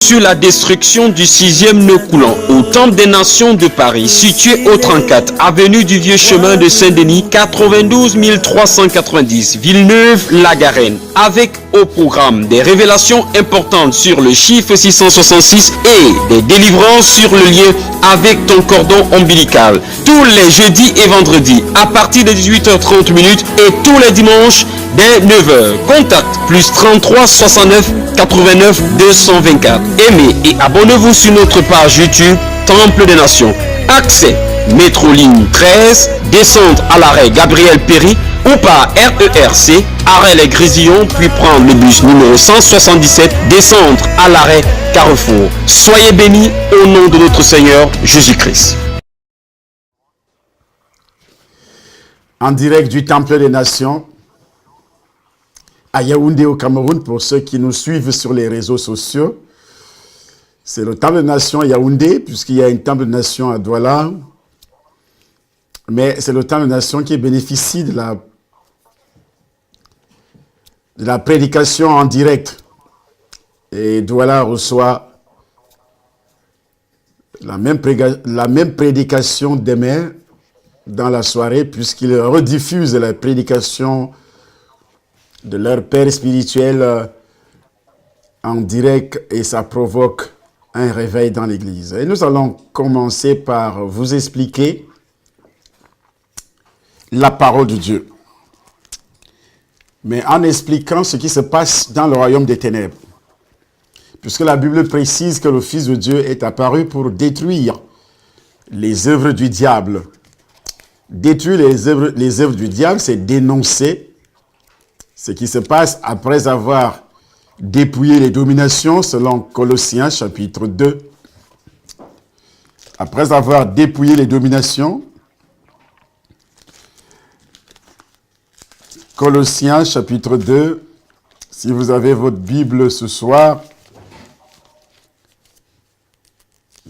sur la destruction du 6e nœud coulant au Temple des Nations de Paris, situé au 34 avenue du Vieux Chemin de Saint-Denis, 92 390, Villeneuve-la-Garenne, avec au programme des révélations importantes sur le chiffre 666 et des délivrances sur le lien avec ton cordon ombilical. Tous les jeudis et vendredis à partir de 18h30 et tous les dimanches dès 9h. Contact plus 33 69 89 224. Aimez et abonnez-vous sur notre page YouTube Temple des Nations. Accès métro ligne 13, descente à l'arrêt Gabriel Péry ou par RERC, arrêt Les Grésillons, puis prendre le bus numéro 177, descendre à l'arrêt Carrefour. Soyez bénis au nom de notre Seigneur Jésus-Christ. En direct du Temple des Nations, à Yaoundé au Cameroun, pour ceux qui nous suivent sur les réseaux sociaux. C'est le Temple des Nations à Yaoundé, puisqu'il y a une Temple des Nations à Douala. Mais c'est le Temple des Nations qui bénéficie de la prédication en direct. Et Douala reçoit la même prédication demain dans la soirée, puisqu'ils rediffusent la prédication de leur père spirituel en direct, et ça provoque un réveil dans l'église. Et nous allons commencer par vous expliquer la parole de Dieu, mais en expliquant ce qui se passe dans le royaume des ténèbres, puisque la Bible précise que le Fils de Dieu est apparu pour détruire les œuvres du diable. Détruire les œuvres du diable, c'est dénoncer ce qui se passe après avoir dépouillé les dominations, selon Colossiens chapitre 2. Après avoir dépouillé les dominations, Colossiens chapitre 2, si vous avez votre Bible ce soir,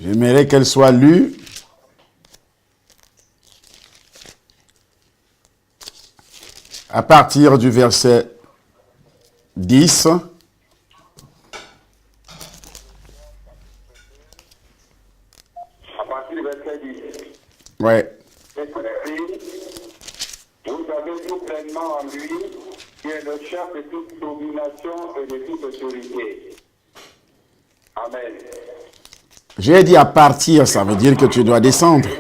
j'aimerais qu'elle soit lue. À partir du verset 10, ouais. Vous avez tout pleinement en lui, qui est le chef de toute domination et de toute autorité. Amen. J'ai dit à partir, ça veut dire que tu dois descendre. Et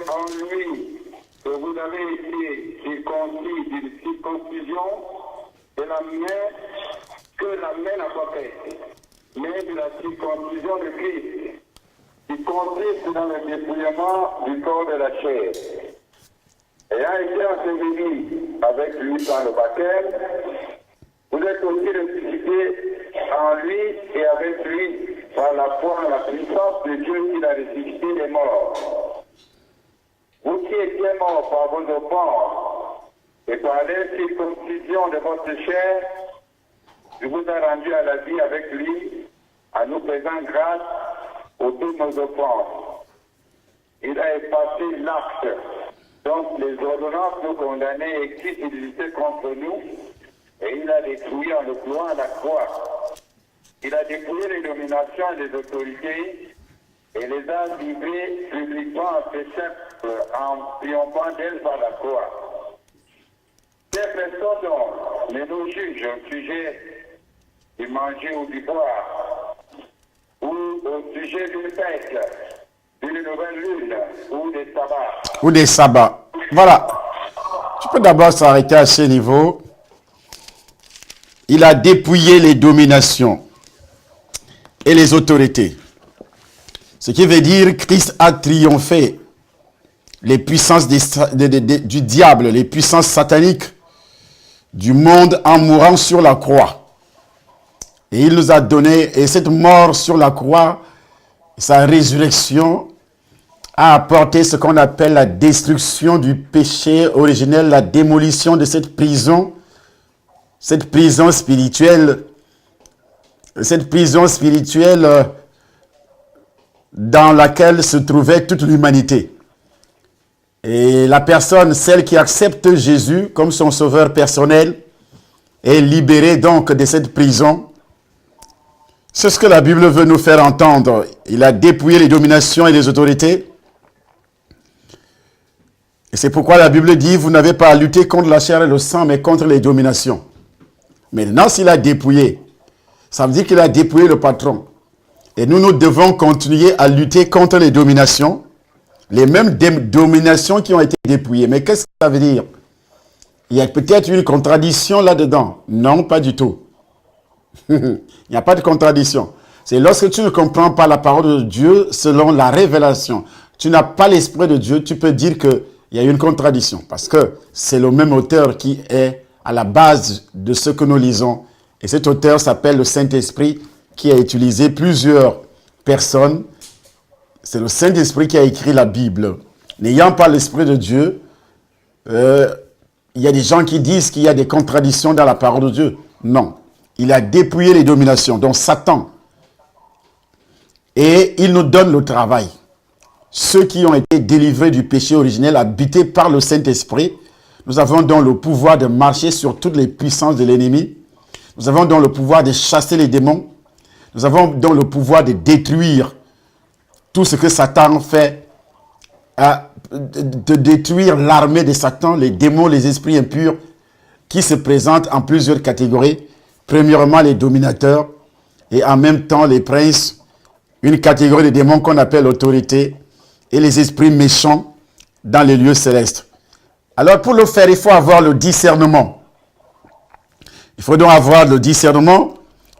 en lui, que vous avez été circoncis d'une circoncision de la main que la main n'a pas faite, mais de la circoncision de Christ, qui consiste dans le dépouillement du corps de la chair. Ayant été enseveli avec lui dans le baptême, vous êtes aussi ressuscités en lui et avec lui par la foi en la puissance de Dieu qui l'a ressuscité des morts. Vous qui étiez morts par vos offenses et par l'incirconcision de votre chair, je vous ai rendu à la vie avec lui, en nous faisant grâce pour toutes nos offenses. Il a effacé l'acte, donc les ordonnances nous condamnaient et qui existaient contre nous, et il a détruit en le clouant à la croix. Il a dépouillé les dominations et les autorités et les a livrées publiquement à ses chefs en triomphant d'elles par la croix. Ces personnes donc ne nous jugent au sujet du manger ou du boire, ou au sujet d'une fête, d'une nouvelle lune, ou des sabbats. Ou des sabbats. Voilà. Tu peux d'abord s'arrêter à ce niveau. Il a dépouillé les dominations et les autorités. Ce qui veut dire que Christ a triomphé les puissances du diable, les puissances sataniques du monde en mourant sur la croix. Et il nous a donné, et cette mort sur la croix, sa résurrection, a apporté ce qu'on appelle la destruction du péché originel, la démolition de cette prison spirituelle, dans laquelle se trouvait toute l'humanité. Et la personne, celle qui accepte Jésus comme son sauveur personnel, est libérée donc de cette prison C'est ce que la Bible veut nous faire entendre. Il a dépouillé les dominations et les autorités. Et c'est pourquoi la Bible dit, vous n'avez pas à lutter contre la chair et le sang, mais contre les dominations. Maintenant, s'il a dépouillé, ça veut dire qu'il a dépouillé le patron. Et nous devons continuer à lutter contre les dominations, les mêmes dominations qui ont été dépouillées. Mais qu'est-ce que ça veut dire? Il y a peut-être une contradiction là-dedans. Non, pas du tout. Il n'y a pas de contradiction. C'est lorsque tu ne comprends pas la parole de Dieu selon la révélation. Tu n'as pas l'esprit de Dieu, tu peux dire qu'il y a une contradiction. Parce que c'est le même auteur qui est à la base de ce que nous lisons. Et cet auteur s'appelle le Saint-Esprit, qui a utilisé plusieurs personnes. C'est le Saint-Esprit qui a écrit la Bible. N'ayant pas l'Esprit de Dieu, il y a des gens qui disent qu'il y a des contradictions dans la parole de Dieu. Non. Il a dépouillé les dominations, dont Satan. Et il nous donne le travail. Ceux qui ont été délivrés du péché originel, habités par le Saint-Esprit, nous avons donc le pouvoir de marcher sur toutes les puissances de l'ennemi. Nous avons donc le pouvoir de chasser les démons. Nous avons donc le pouvoir de détruire tout ce que Satan fait, de détruire l'armée de Satan, les démons, les esprits impurs, qui se présentent en plusieurs catégories. Premièrement, les dominateurs, et en même temps, les princes, une catégorie de démons qu'on appelle l'autorité, et les esprits méchants dans les lieux célestes. Alors, pour le faire, il faut avoir le discernement. Il faut donc avoir le discernement.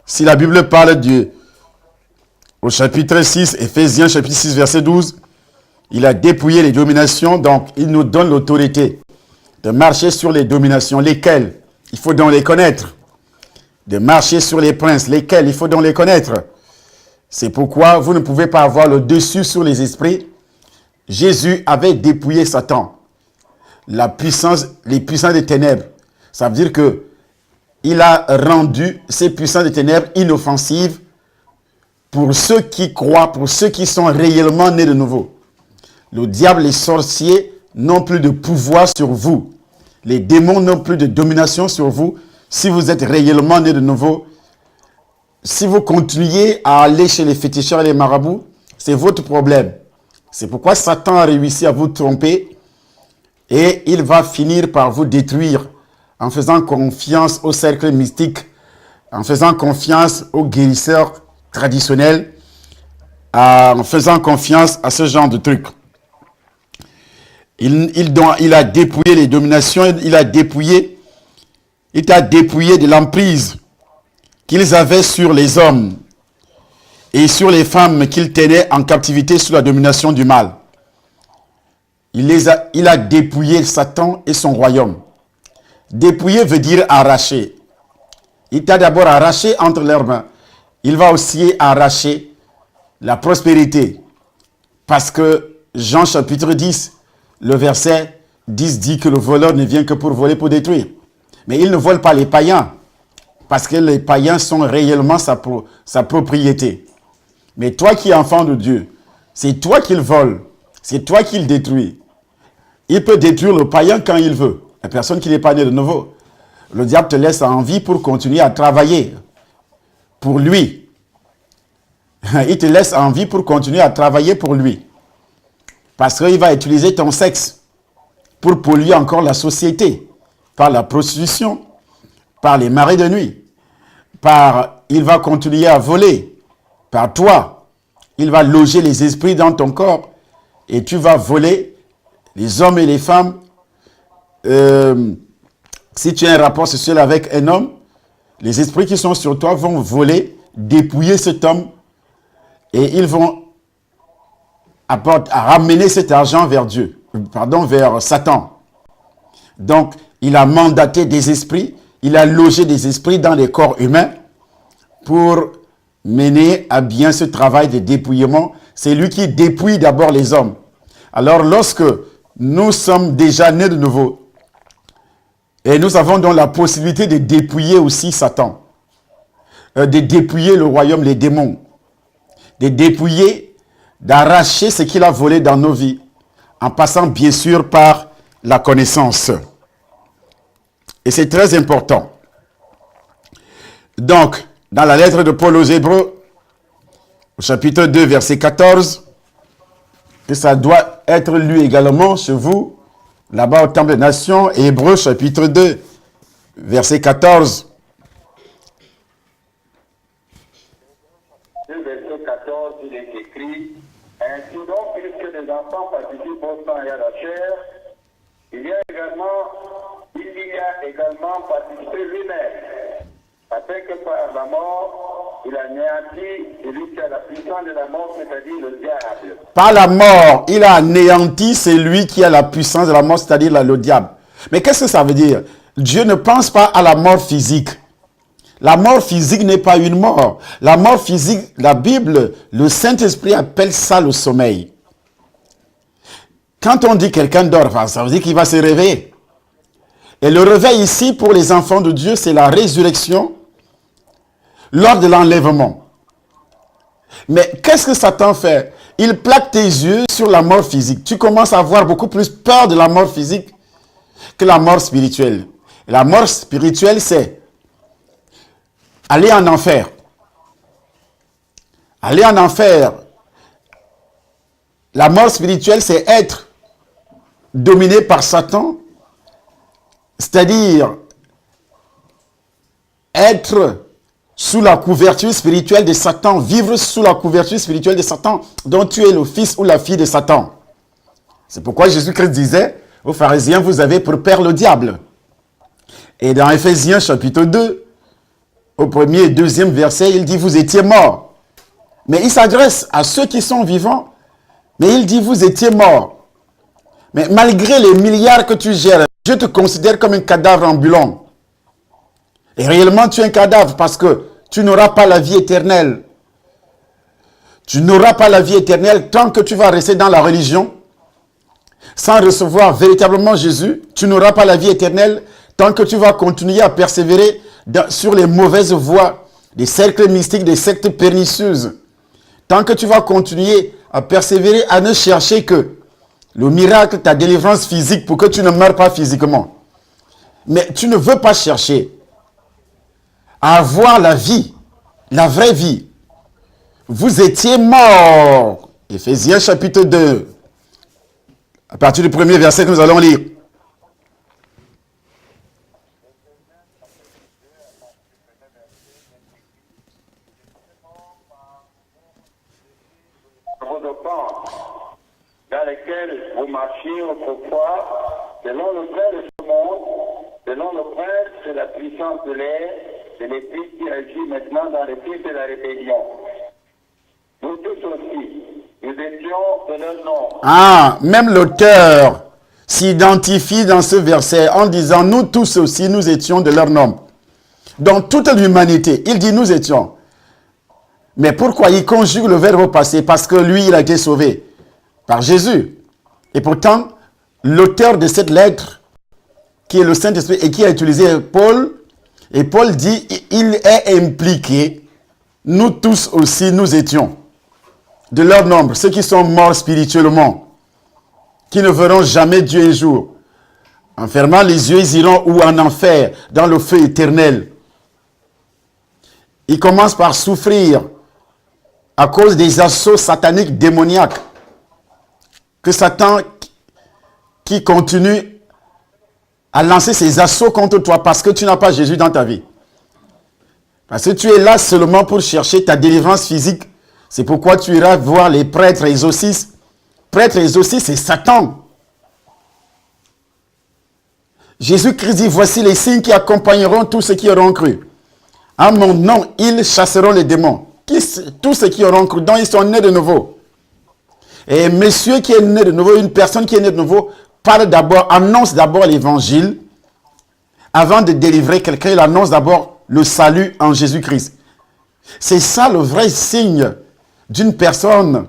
Si la Bible parle au chapitre 6, Éphésiens chapitre 6, verset 12, il a dépouillé les dominations, donc il nous donne l'autorité de marcher sur les dominations, lesquelles il faut donc les connaître. De marcher sur les princes, lesquels il faut donc les connaître. C'est pourquoi vous ne pouvez pas avoir le dessus sur les esprits. Jésus avait dépouillé Satan, les puissances des ténèbres. Ça veut dire que il a rendu ces puissances des ténèbres inoffensives pour ceux qui croient, pour ceux qui sont réellement nés de nouveau. Le diable, les sorciers n'ont plus de pouvoir sur vous. Les démons n'ont plus de domination sur vous. Si vous êtes réellement nés de nouveau, si vous continuez à aller chez les féticheurs et les marabouts, c'est votre problème. C'est pourquoi Satan a réussi à vous tromper et il va finir par vous détruire en faisant confiance au cercle mystique, en faisant confiance aux guérisseurs traditionnels, en faisant confiance à ce genre de trucs. Il a dépouillé les dominations, il t'a dépouillé de l'emprise qu'ils avaient sur les hommes et sur les femmes qu'ils tenaient en captivité sous la domination du mal. Il a dépouillé Satan et son royaume. Dépouiller veut dire arracher. Il t'a d'abord arraché entre leurs mains. Il va aussi arracher la prospérité. Parce que Jean chapitre 10, le verset 10 dit que le voleur ne vient que pour voler, pour détruire. Mais il ne vole pas les païens. Parce que les païens sont réellement sa propriété. Mais toi qui es enfant de Dieu, c'est toi qu'il vole. C'est toi qu'il détruit. Il peut détruire le païen quand il veut. La personne qui n'est pas née de nouveau. Le diable te laisse en vie pour continuer à travailler pour lui. Il te laisse en vie pour continuer à travailler pour lui. Parce qu'il va utiliser ton sexe pour polluer encore la société. Par la prostitution, par les marées de nuit. Il va continuer à voler. Par toi, il va loger les esprits dans ton corps. Et tu vas voler les hommes et les femmes. Si tu as un rapport sexuel avec un homme, les esprits qui sont sur toi vont voler, dépouiller cet homme et ils vont ramener cet argent vers vers Satan. Donc, il a mandaté des esprits, il a logé des esprits dans les corps humains pour mener à bien ce travail de dépouillement. C'est lui qui dépouille d'abord les hommes. Alors, lorsque nous sommes déjà nés de nouveau, et nous avons donc la possibilité de dépouiller aussi Satan, de dépouiller le royaume, les démons, de dépouiller, d'arracher ce qu'il a volé dans nos vies, en passant bien sûr par la connaissance. Et c'est très important. Donc, dans la lettre de Paul aux Hébreux, au chapitre 2, verset 14, que ça doit être lu également chez vous, là-bas au Temple des Nations, Hébreux, chapitre 2, verset 14. Le verset 14, il est écrit, ainsi donc, puisque les enfants participent au sang et à la chair, il y a également participé lui-même, afin que par la mort, il anéantit celui qui a la puissance de la mort, c'est-à-dire le diable. Par la mort, il a anéanti celui qui a la puissance de la mort, c'est-à-dire le diable. Mais qu'est-ce que ça veut dire? Dieu ne pense pas à la mort physique. La mort physique n'est pas une mort. La mort physique, la Bible, le Saint-Esprit appelle ça le sommeil. Quand on dit quelqu'un dort, ça veut dire qu'il va se réveiller. Et le réveil ici, pour les enfants de Dieu, c'est la résurrection lors de l'enlèvement. Mais qu'est-ce que Satan fait? Il plaque tes yeux sur la mort physique. Tu commences à avoir beaucoup plus peur de la mort physique que la mort spirituelle. Et la mort spirituelle, c'est aller en enfer. Aller en enfer. La mort spirituelle, c'est être dominé par Satan, c'est-à-dire être sous la couverture spirituelle de Satan, vivre sous la couverture spirituelle de Satan, dont tu es le fils ou la fille de Satan. C'est pourquoi Jésus-Christ disait aux pharisiens, vous avez pour père le diable. Et dans Éphésiens chapitre 2, au premier et deuxième verset, il dit, vous étiez morts. Mais il s'adresse à ceux qui sont vivants, mais il dit, vous étiez morts. Mais malgré les milliards que tu gères, je te considère comme un cadavre ambulant. Et réellement, tu es un cadavre parce que tu n'auras pas la vie éternelle. Tu n'auras pas la vie éternelle tant que tu vas rester dans la religion, sans recevoir véritablement Jésus. Tu n'auras pas la vie éternelle tant que tu vas continuer à persévérer sur les mauvaises voies, des cercles mystiques, des sectes pernicieuses. Tant que tu vas continuer à persévérer, à ne chercher que le miracle, ta délivrance physique pour que tu ne meurs pas physiquement. Mais tu ne veux pas chercher à avoir la vie, la vraie vie. Vous étiez morts. Éphésiens chapitre 2. À partir du premier verset que nous allons lire. Vos offenses, dans lesquelles vous marchiez autrefois, selon le train de ce monde, selon le prince de la puissance de l'air, de l'esprit qui agit maintenant dans les fils de la rébellion. Nous tous aussi, nous étions de leur nom. Ah, même l'auteur s'identifie dans ce verset en disant, nous tous aussi, nous étions de leur nom. Dans toute l'humanité, il dit, nous étions. Mais pourquoi il conjugue le verbe au passé? Parce que lui, il a été sauvé par Jésus. Et pourtant, l'auteur de cette lettre, qui est le Saint-Esprit et qui a utilisé Paul, et Paul dit, il est impliqué, nous tous aussi, nous étions de leur nombre, ceux qui sont morts spirituellement, qui ne verront jamais Dieu un jour. En fermant les yeux, ils iront ou en enfer, dans le feu éternel. Ils commencent par souffrir à cause des assauts sataniques démoniaques que Satan qui continue à lancer ses assauts contre toi parce que tu n'as pas Jésus dans ta vie. Parce que tu es là seulement pour chercher ta délivrance physique. C'est pourquoi tu iras voir les prêtres exorcistes. Prêtres exorcistes, c'est Satan. Jésus-Christ dit, voici les signes qui accompagneront tous ceux qui auront cru. En mon nom, ils chasseront les démons. Tous ceux qui auront cru, dont ils sont nés de nouveau. Et monsieur qui est né de nouveau, une personne qui est née de nouveau, parle d'abord, annonce d'abord l'évangile. Avant de délivrer quelqu'un, il annonce d'abord le salut en Jésus-Christ. C'est ça le vrai signe d'une personne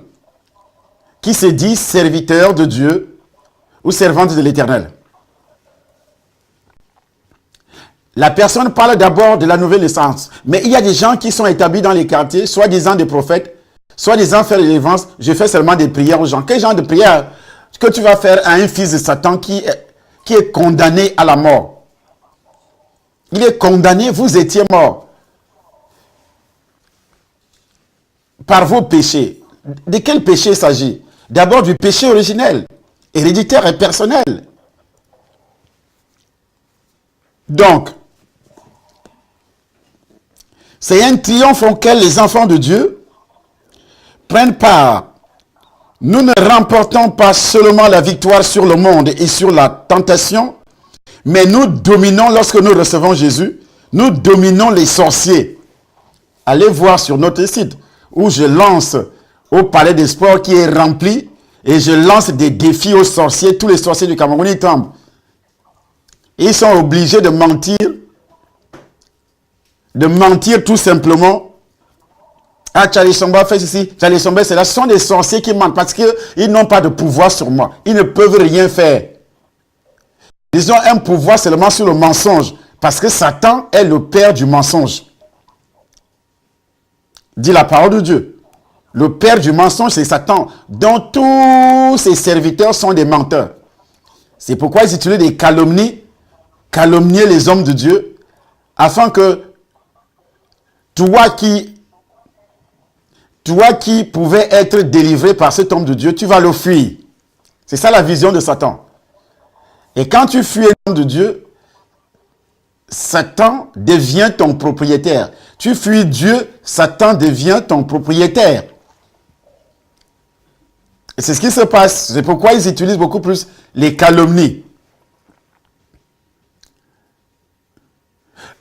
qui se dit serviteur de Dieu ou servante de l'Éternel. La personne parle d'abord de la nouvelle naissance. Mais il y a des gens qui sont établis dans les quartiers, soi-disant des prophètes, soi-disant faire les délivrance. Je fais seulement des prières aux gens. Quel genre de prière que tu vas faire à un fils de Satan qui est condamné à la mort? Il est condamné, vous étiez mort. par vos péchés. De quel péché il s'agit? D'abord du péché originel, héréditaire et personnel. Donc, c'est un triomphe auquel les enfants de Dieu prennent part. Nous ne remportons pas seulement la victoire sur le monde et sur la tentation, mais nous dominons, lorsque nous recevons Jésus, nous dominons les sorciers. Allez voir sur notre site où je lance au palais des sports qui est rempli et je lance des défis aux sorciers. Tous les sorciers du Cameroun, ils tombent. Ils sont obligés de mentir tout simplement. Ah, Charlie Somba fait ceci, Charlie Somba c'est là. Ce sont des sorciers qui mentent parce qu'ils n'ont pas de pouvoir sur moi. Ils ne peuvent rien faire. Ils ont un pouvoir seulement sur le mensonge. Parce que Satan est le père du mensonge. Dit la parole de Dieu. Le père du mensonge, c'est Satan, dont tous ses serviteurs sont des menteurs. C'est pourquoi ils utilisent des calomnies, calomnier les hommes de Dieu, afin que toi qui pouvais être délivré par cet homme de Dieu, tu vas le fuir. C'est ça la vision de Satan. Et quand tu fuis l'homme de Dieu, Satan devient ton propriétaire. Tu fuis Dieu, Satan devient ton propriétaire. Et c'est ce qui se passe. C'est pourquoi ils utilisent beaucoup plus les calomnies.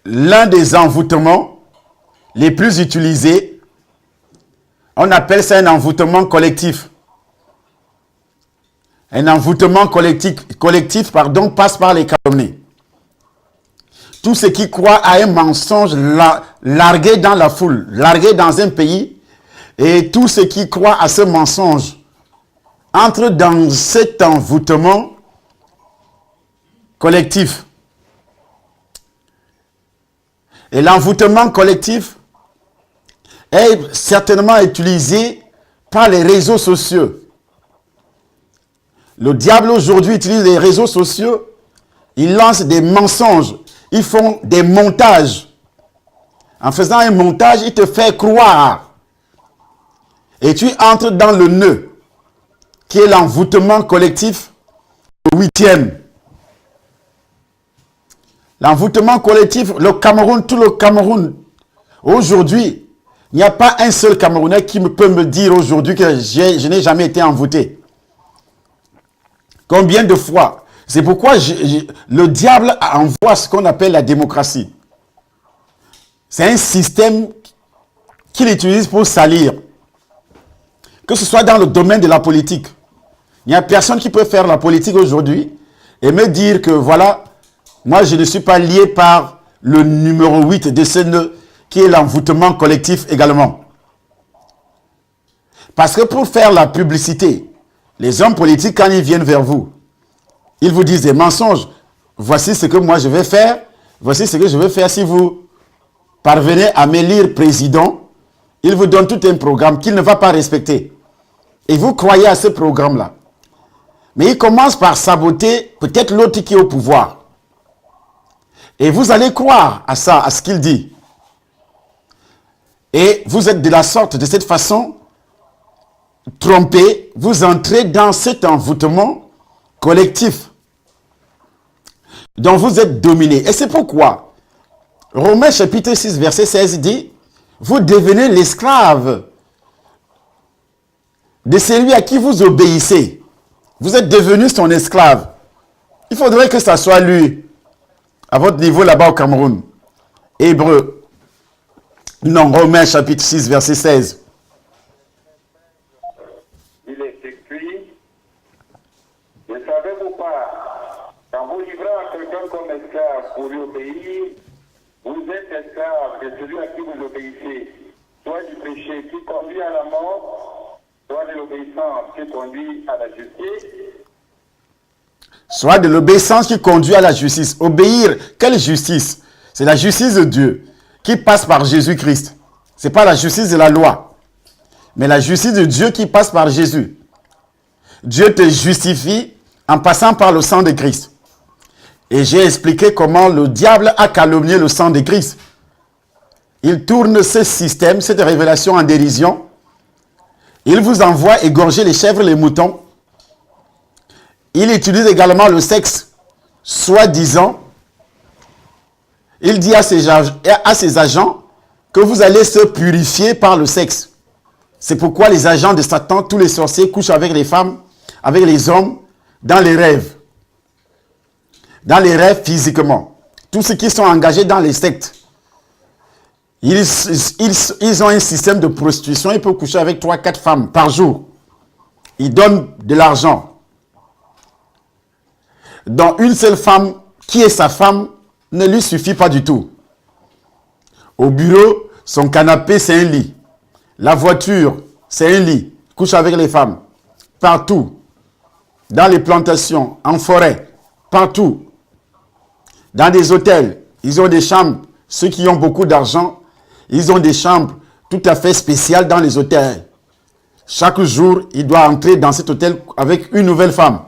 L'un des envoûtements les plus utilisés, on appelle ça un envoûtement collectif. Un envoûtement collectif, passe par les calomnies. Tous ceux qui croient à un mensonge largué dans la foule, largué dans un pays, et tous ceux qui croient à ce mensonge entrent dans cet envoûtement collectif. Et l'envoûtement collectif est certainement utilisé par les réseaux sociaux. Le diable aujourd'hui utilise les réseaux sociaux, il lance des mensonges. Ils font des montages. En faisant un montage, il te fait croire. Et tu entres dans le nœud, qui est l'envoûtement collectif, le 8e. L'envoûtement collectif, le Cameroun, tout le Cameroun. Aujourd'hui, il n'y a pas un seul Camerounais qui peut me dire aujourd'hui que je n'ai jamais été envoûté. Combien de fois? C'est pourquoi le diable envoie ce qu'on appelle la démocratie. C'est un système qu'il utilise pour salir. Que ce soit dans le domaine de la politique. Il n'y a personne qui peut faire la politique aujourd'hui et me dire que voilà, moi je ne suis pas lié par le numéro 8 de ce nœud qui est l'envoûtement collectif également. Parce que pour faire la publicité, les hommes politiques, quand ils viennent vers vous, ils vous disent des mensonges. Voici ce que moi je vais faire. Voici ce que je vais faire si vous parvenez à m'élire président. Il vous donne tout un programme qu'il ne va pas respecter. Et vous croyez à ce programme-là. Mais il commence par saboter peut-être l'autre qui est au pouvoir. Et vous allez croire à ça, à ce qu'il dit. Et vous êtes de la sorte, de cette façon, trompé. Vous entrez dans cet envoûtement collectif dont vous êtes dominé. Et c'est pourquoi Romains chapitre 6 verset 16 dit, vous devenez l'esclave de celui à qui vous obéissez. Vous êtes devenu son esclave. Il faudrait que ça soit lui, à votre niveau là-bas au Cameroun. Hébreu. Non, Romains chapitre 6 verset 16. Il est écrit, ne savez-vous pas, quand vous livrez à quelqu'un comme esclave pour lui obéir, vous êtes esclave de celui à qui vous obéissez, soit du péché qui conduit à la mort, soit de l'obéissance qui conduit à la justice. Soit de l'obéissance qui conduit à la justice. Obéir, quelle justice? C'est la justice de Dieu qui passe par Jésus-Christ. Ce n'est pas la justice de la loi, mais la justice de Dieu qui passe par Jésus. Dieu te justifie en passant par le sang de Christ. Et j'ai expliqué comment le diable a calomnié le sang de Christ. Il tourne ce système, cette révélation en dérision, Il vous envoie égorger les chèvres et les moutons. Il utilise également le sexe, soi-disant. Il dit à ses agents que vous allez se purifier par le sexe. C'est pourquoi les agents de Satan, tous les sorciers, couchent avec les femmes, avec les hommes, dans les rêves. Dans les rêves physiquement. Tous ceux qui sont engagés dans les sectes. Ils ont un système de prostitution. Ils peuvent coucher avec 3-4 femmes par jour. Ils donnent de l'argent. Donc une seule femme, qui est sa femme, ne lui suffit pas du tout. Au bureau, son canapé, c'est un lit. La voiture, c'est un lit. Il couche avec les femmes. Partout. Dans les plantations, en forêt. Partout. Dans des hôtels. Ils ont des chambres. Ceux qui ont beaucoup d'argent, ils ont des chambres tout à fait spéciales dans les hôtels. Chaque jour, il doit entrer dans cet hôtel avec une nouvelle femme.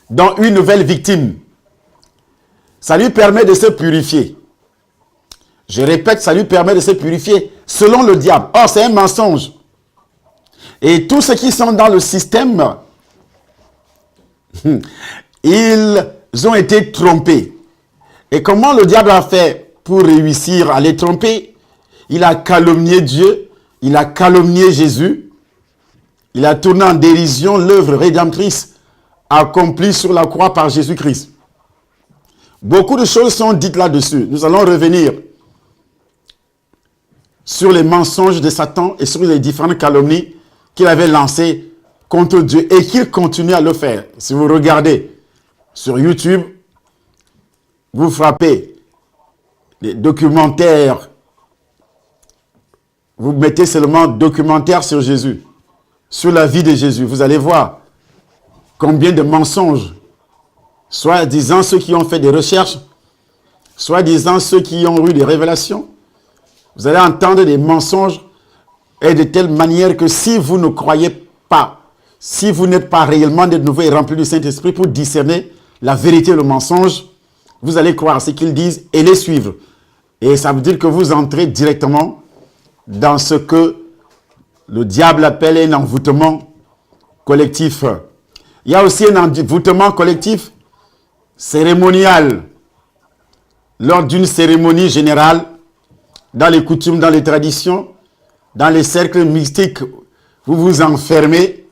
Donc une nouvelle victime. Ça lui permet de se purifier. Je répète, ça lui permet de se purifier selon le diable. Or, c'est un mensonge. Et tous ceux qui sont dans le système, ils ont été trompés. Et comment le diable a fait pour réussir à les tromper? Il a calomnié Dieu, il a calomnié Jésus, il a tourné en dérision l'œuvre rédemptrice accomplie sur la croix par Jésus-Christ. Beaucoup de choses sont dites là-dessus. Nous allons revenir sur les mensonges de Satan et sur les différentes calomnies qu'il avait lancées contre Dieu et qu'il continue à le faire. Si vous regardez sur YouTube, vous frappez les documentaires, vous mettez seulement documentaire sur Jésus, sur la vie de Jésus. Vous allez voir combien de mensonges, soit disant ceux qui ont fait des recherches, soit disant ceux qui ont eu des révélations. Vous allez entendre des mensonges et de telle manière que si vous ne croyez pas, si vous n'êtes pas réellement de nouveau et rempli du Saint-Esprit pour discerner la vérité et le mensonge, vous allez croire ce qu'ils disent et les suivre. Et ça veut dire que vous entrez directement dans ce que le diable appelle un envoûtement collectif. Il y a aussi un envoûtement collectif cérémonial. Lors d'une cérémonie générale, dans les coutumes, dans les traditions, dans les cercles mystiques, vous vous enfermez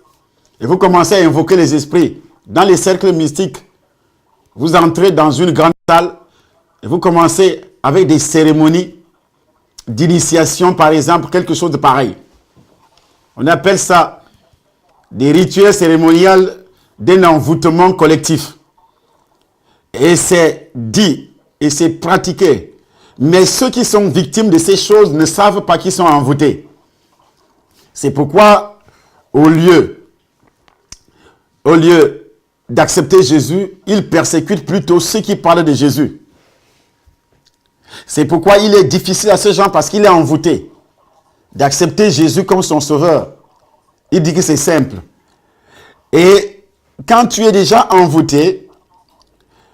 et vous commencez à invoquer les esprits. Dans les cercles mystiques, vous entrez dans une grande salle et vous commencez avec des cérémonies d'initiation, par exemple, quelque chose de pareil. On appelle ça des rituels cérémoniels d'un envoûtement collectif. Et c'est dit et c'est pratiqué. Mais ceux qui sont victimes de ces choses ne savent pas qu'ils sont envoûtés. C'est pourquoi, au lieu d'accepter Jésus, ils persécutent plutôt ceux qui parlent de Jésus. C'est pourquoi il est difficile à ces gens, parce qu'il est envoûté, d'accepter Jésus comme son sauveur. Il dit que c'est simple. Et quand tu es déjà envoûté,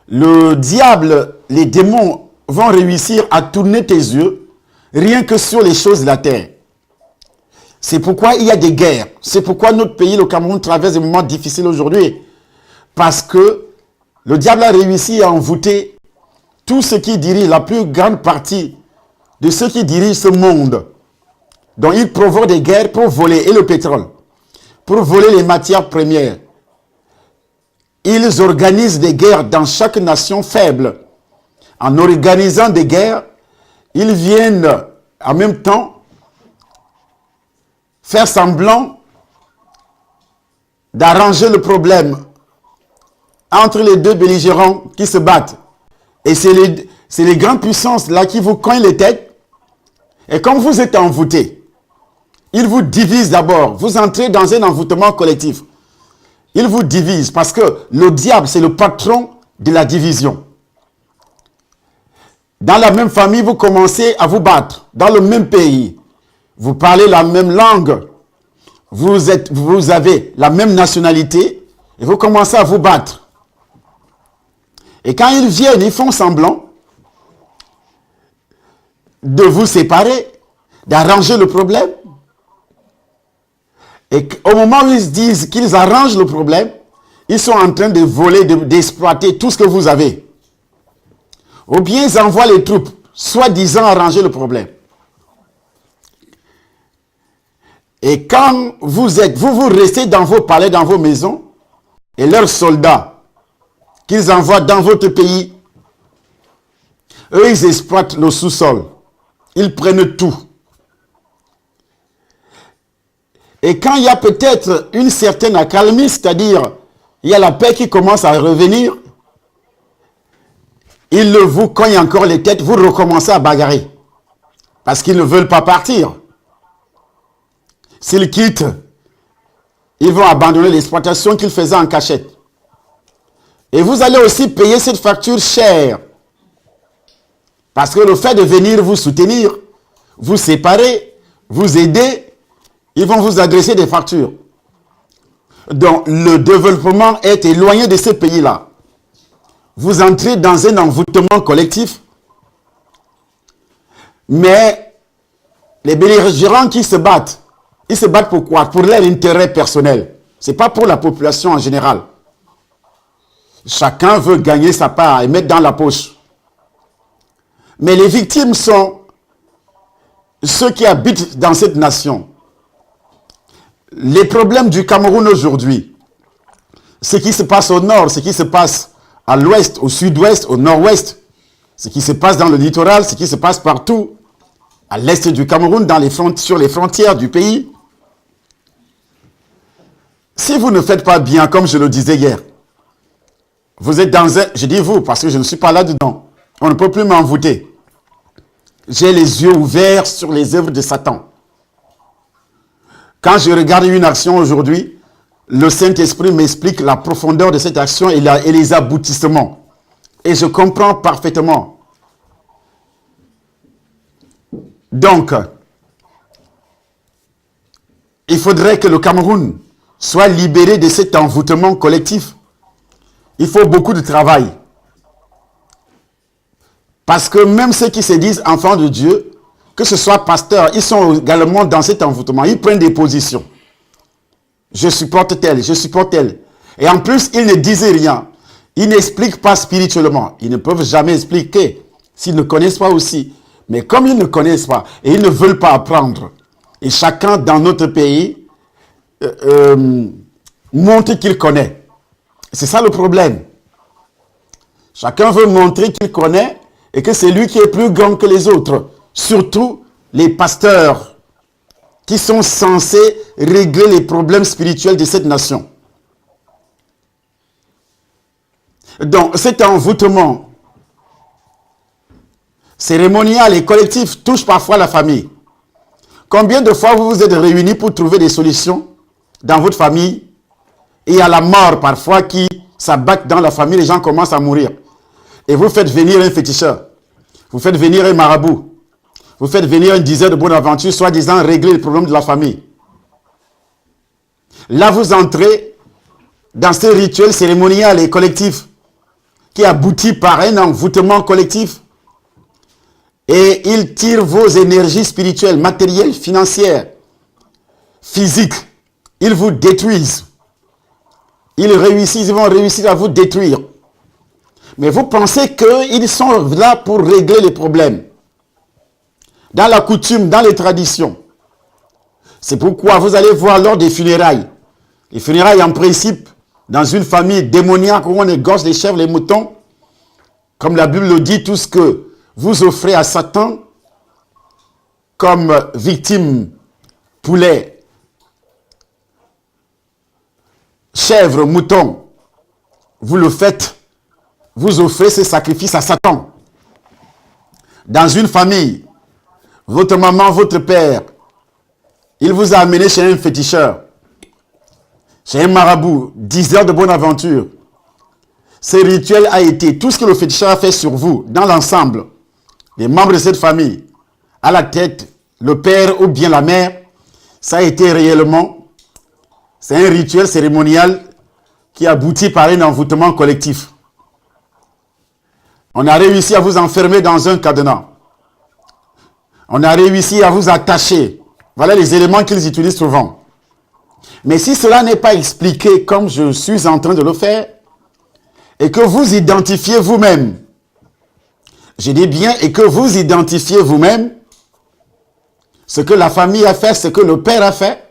le diable, les démons vont réussir à tourner tes yeux rien que sur les choses de la terre. C'est pourquoi il y a des guerres. C'est pourquoi notre pays, le Cameroun, traverse des moments difficiles aujourd'hui. Parce que le diable a réussi à envoûter tout ce qui dirige, la plus grande partie de ceux qui dirigent ce monde. Donc il provoque des guerres pour voler, et le pétrole, pour voler les matières premières. Ils organisent des guerres dans chaque nation faible. En organisant des guerres, ils viennent en même temps faire semblant d'arranger le problème entre les deux belligérants qui se battent. Et c'est les grandes puissances là qui vous cognent les têtes. Et comme vous êtes envoûtés, ils vous divisent d'abord. Vous entrez dans un envoûtement collectif. Ils vous divisent parce que le diable, c'est le patron de la division. Dans la même famille, vous commencez à vous battre. Dans le même pays, vous parlez la même langue. Vous avez la même nationalité et vous commencez à vous battre. Et quand ils viennent, ils font semblant de vous séparer, d'arranger le problème. Et Et au moment où ils se disent qu'ils arrangent le problème, ils sont en train de voler, d'exploiter tout ce que vous avez. Ou bien ils envoient les troupes, soi-disant arranger le problème. Et quand vous restez dans vos palais, dans vos maisons, et leurs soldats qu'ils envoient dans votre pays, eux, ils exploitent le sous-sol. Ils prennent tout. Et quand il y a peut-être une certaine accalmie, c'est-à-dire, il y a la paix qui commence à revenir, ils vous cognent encore les têtes, vous recommencez à bagarrer. Parce qu'ils ne veulent pas partir. S'ils quittent, ils vont abandonner l'exploitation qu'ils faisaient en cachette. Et vous allez aussi payer cette facture chère. Parce que le fait de venir vous soutenir, vous séparer, vous aider, ils vont vous adresser des factures. Donc, le développement est éloigné de ces pays-là. Vous entrez dans un envoûtement collectif, mais les belligérants qui se battent, ils se battent pour quoi? Pour leur intérêt personnel. Ce n'est pas pour la population en général. Chacun veut gagner sa part et mettre dans la poche. Mais les victimes sont ceux qui habitent dans cette nation. Les problèmes du Cameroun aujourd'hui, ce qui se passe au nord, ce qui se passe à l'ouest, au sud-ouest, au nord-ouest, ce qui se passe dans le littoral, ce qui se passe partout, à l'est du Cameroun, sur les frontières du pays. Si vous ne faites pas bien, comme je le disais hier, vous êtes dans un... Je dis vous, parce que je ne suis pas là-dedans. On ne peut plus m'envoûter. J'ai les yeux ouverts sur les œuvres de Satan. Quand je regarde une action aujourd'hui, le Saint-Esprit m'explique la profondeur de cette action et les aboutissements. Et je comprends parfaitement. Donc, il faudrait que le Cameroun soit libéré de cet envoûtement collectif. Il faut beaucoup de travail. Parce que même ceux qui se disent enfants de Dieu, que ce soit pasteurs, ils sont également dans cet envoûtement. Ils prennent des positions. Je supporte tel, je supporte tel. Et en plus, ils ne disent rien. Ils n'expliquent pas spirituellement. Ils ne peuvent jamais expliquer s'ils ne connaissent pas aussi. Mais comme ils ne connaissent pas et ils ne veulent pas apprendre, et chacun dans notre pays montre qu'il connaît. C'est ça le problème. Chacun veut montrer qu'il connaît et que c'est lui qui est plus grand que les autres. Surtout les pasteurs qui sont censés régler les problèmes spirituels de cette nation. Donc cet envoûtement cérémonial et collectif touche parfois la famille. Combien de fois vous vous êtes réunis pour trouver des solutions dans votre famille et il y a la mort parfois qui s'abat dans la famille, les gens commencent à mourir. Et vous faites venir un féticheur, vous faites venir un marabout, vous faites venir un diseur de bonne aventure, soi-disant régler le problème de la famille. Là, vous entrez dans ce rituel cérémonial et collectif qui aboutit par un envoûtement collectif et il tire vos énergies spirituelles, matérielles, financières, physiques. Ils vous détruisent. Ils vont réussir à vous détruire. Mais vous pensez qu'ils sont là pour régler les problèmes. Dans la coutume, dans les traditions. C'est pourquoi vous allez voir lors des funérailles. Les funérailles, en principe, dans une famille démoniaque où on égorge les chèvres, les moutons, comme la Bible le dit, tout ce que vous offrez à Satan comme victime, poulet, chèvre, mouton, vous le faites, vous offrez ces sacrifices à Satan. Dans une famille, votre maman, votre père, il vous a amené chez un féticheur, chez un marabout, diseur de bonne aventure. Ce rituel a été tout ce que le féticheur a fait sur vous, dans l'ensemble, les membres de cette famille, à la tête, le père ou bien la mère, ça a été réellement, c'est un rituel cérémonial qui aboutit par un envoûtement collectif. On a réussi à vous enfermer dans un cadenas. On a réussi à vous attacher. Voilà les éléments qu'ils utilisent souvent. Mais si cela n'est pas expliqué comme je suis en train de le faire, et que vous identifiez vous-même, je dis bien, et que vous identifiez vous-même ce que la famille a fait, ce que le père a fait,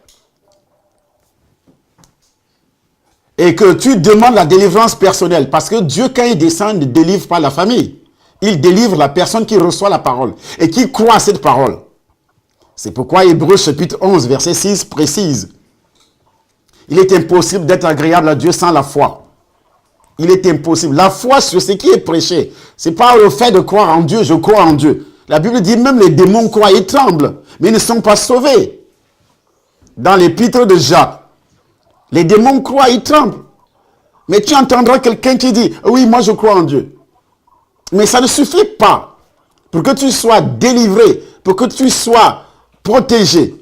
et que tu demandes la délivrance personnelle, parce que Dieu, quand il descend, ne délivre pas la famille. Il délivre la personne qui reçoit la parole et qui croit à cette parole. C'est pourquoi Hébreux chapitre 11, verset 6 précise: il est impossible d'être agréable à Dieu sans la foi. Il est impossible. La foi sur ce qui est prêché, c'est pas le fait de croire en Dieu, je crois en Dieu. La Bible dit même les démons croient et tremblent, mais ils ne sont pas sauvés. Dans l'épître de Jacques, les démons croient, ils tremblent. Mais tu entendras quelqu'un qui dit: oui, moi je crois en Dieu. Mais ça ne suffit pas pour que tu sois délivré, pour que tu sois protégé.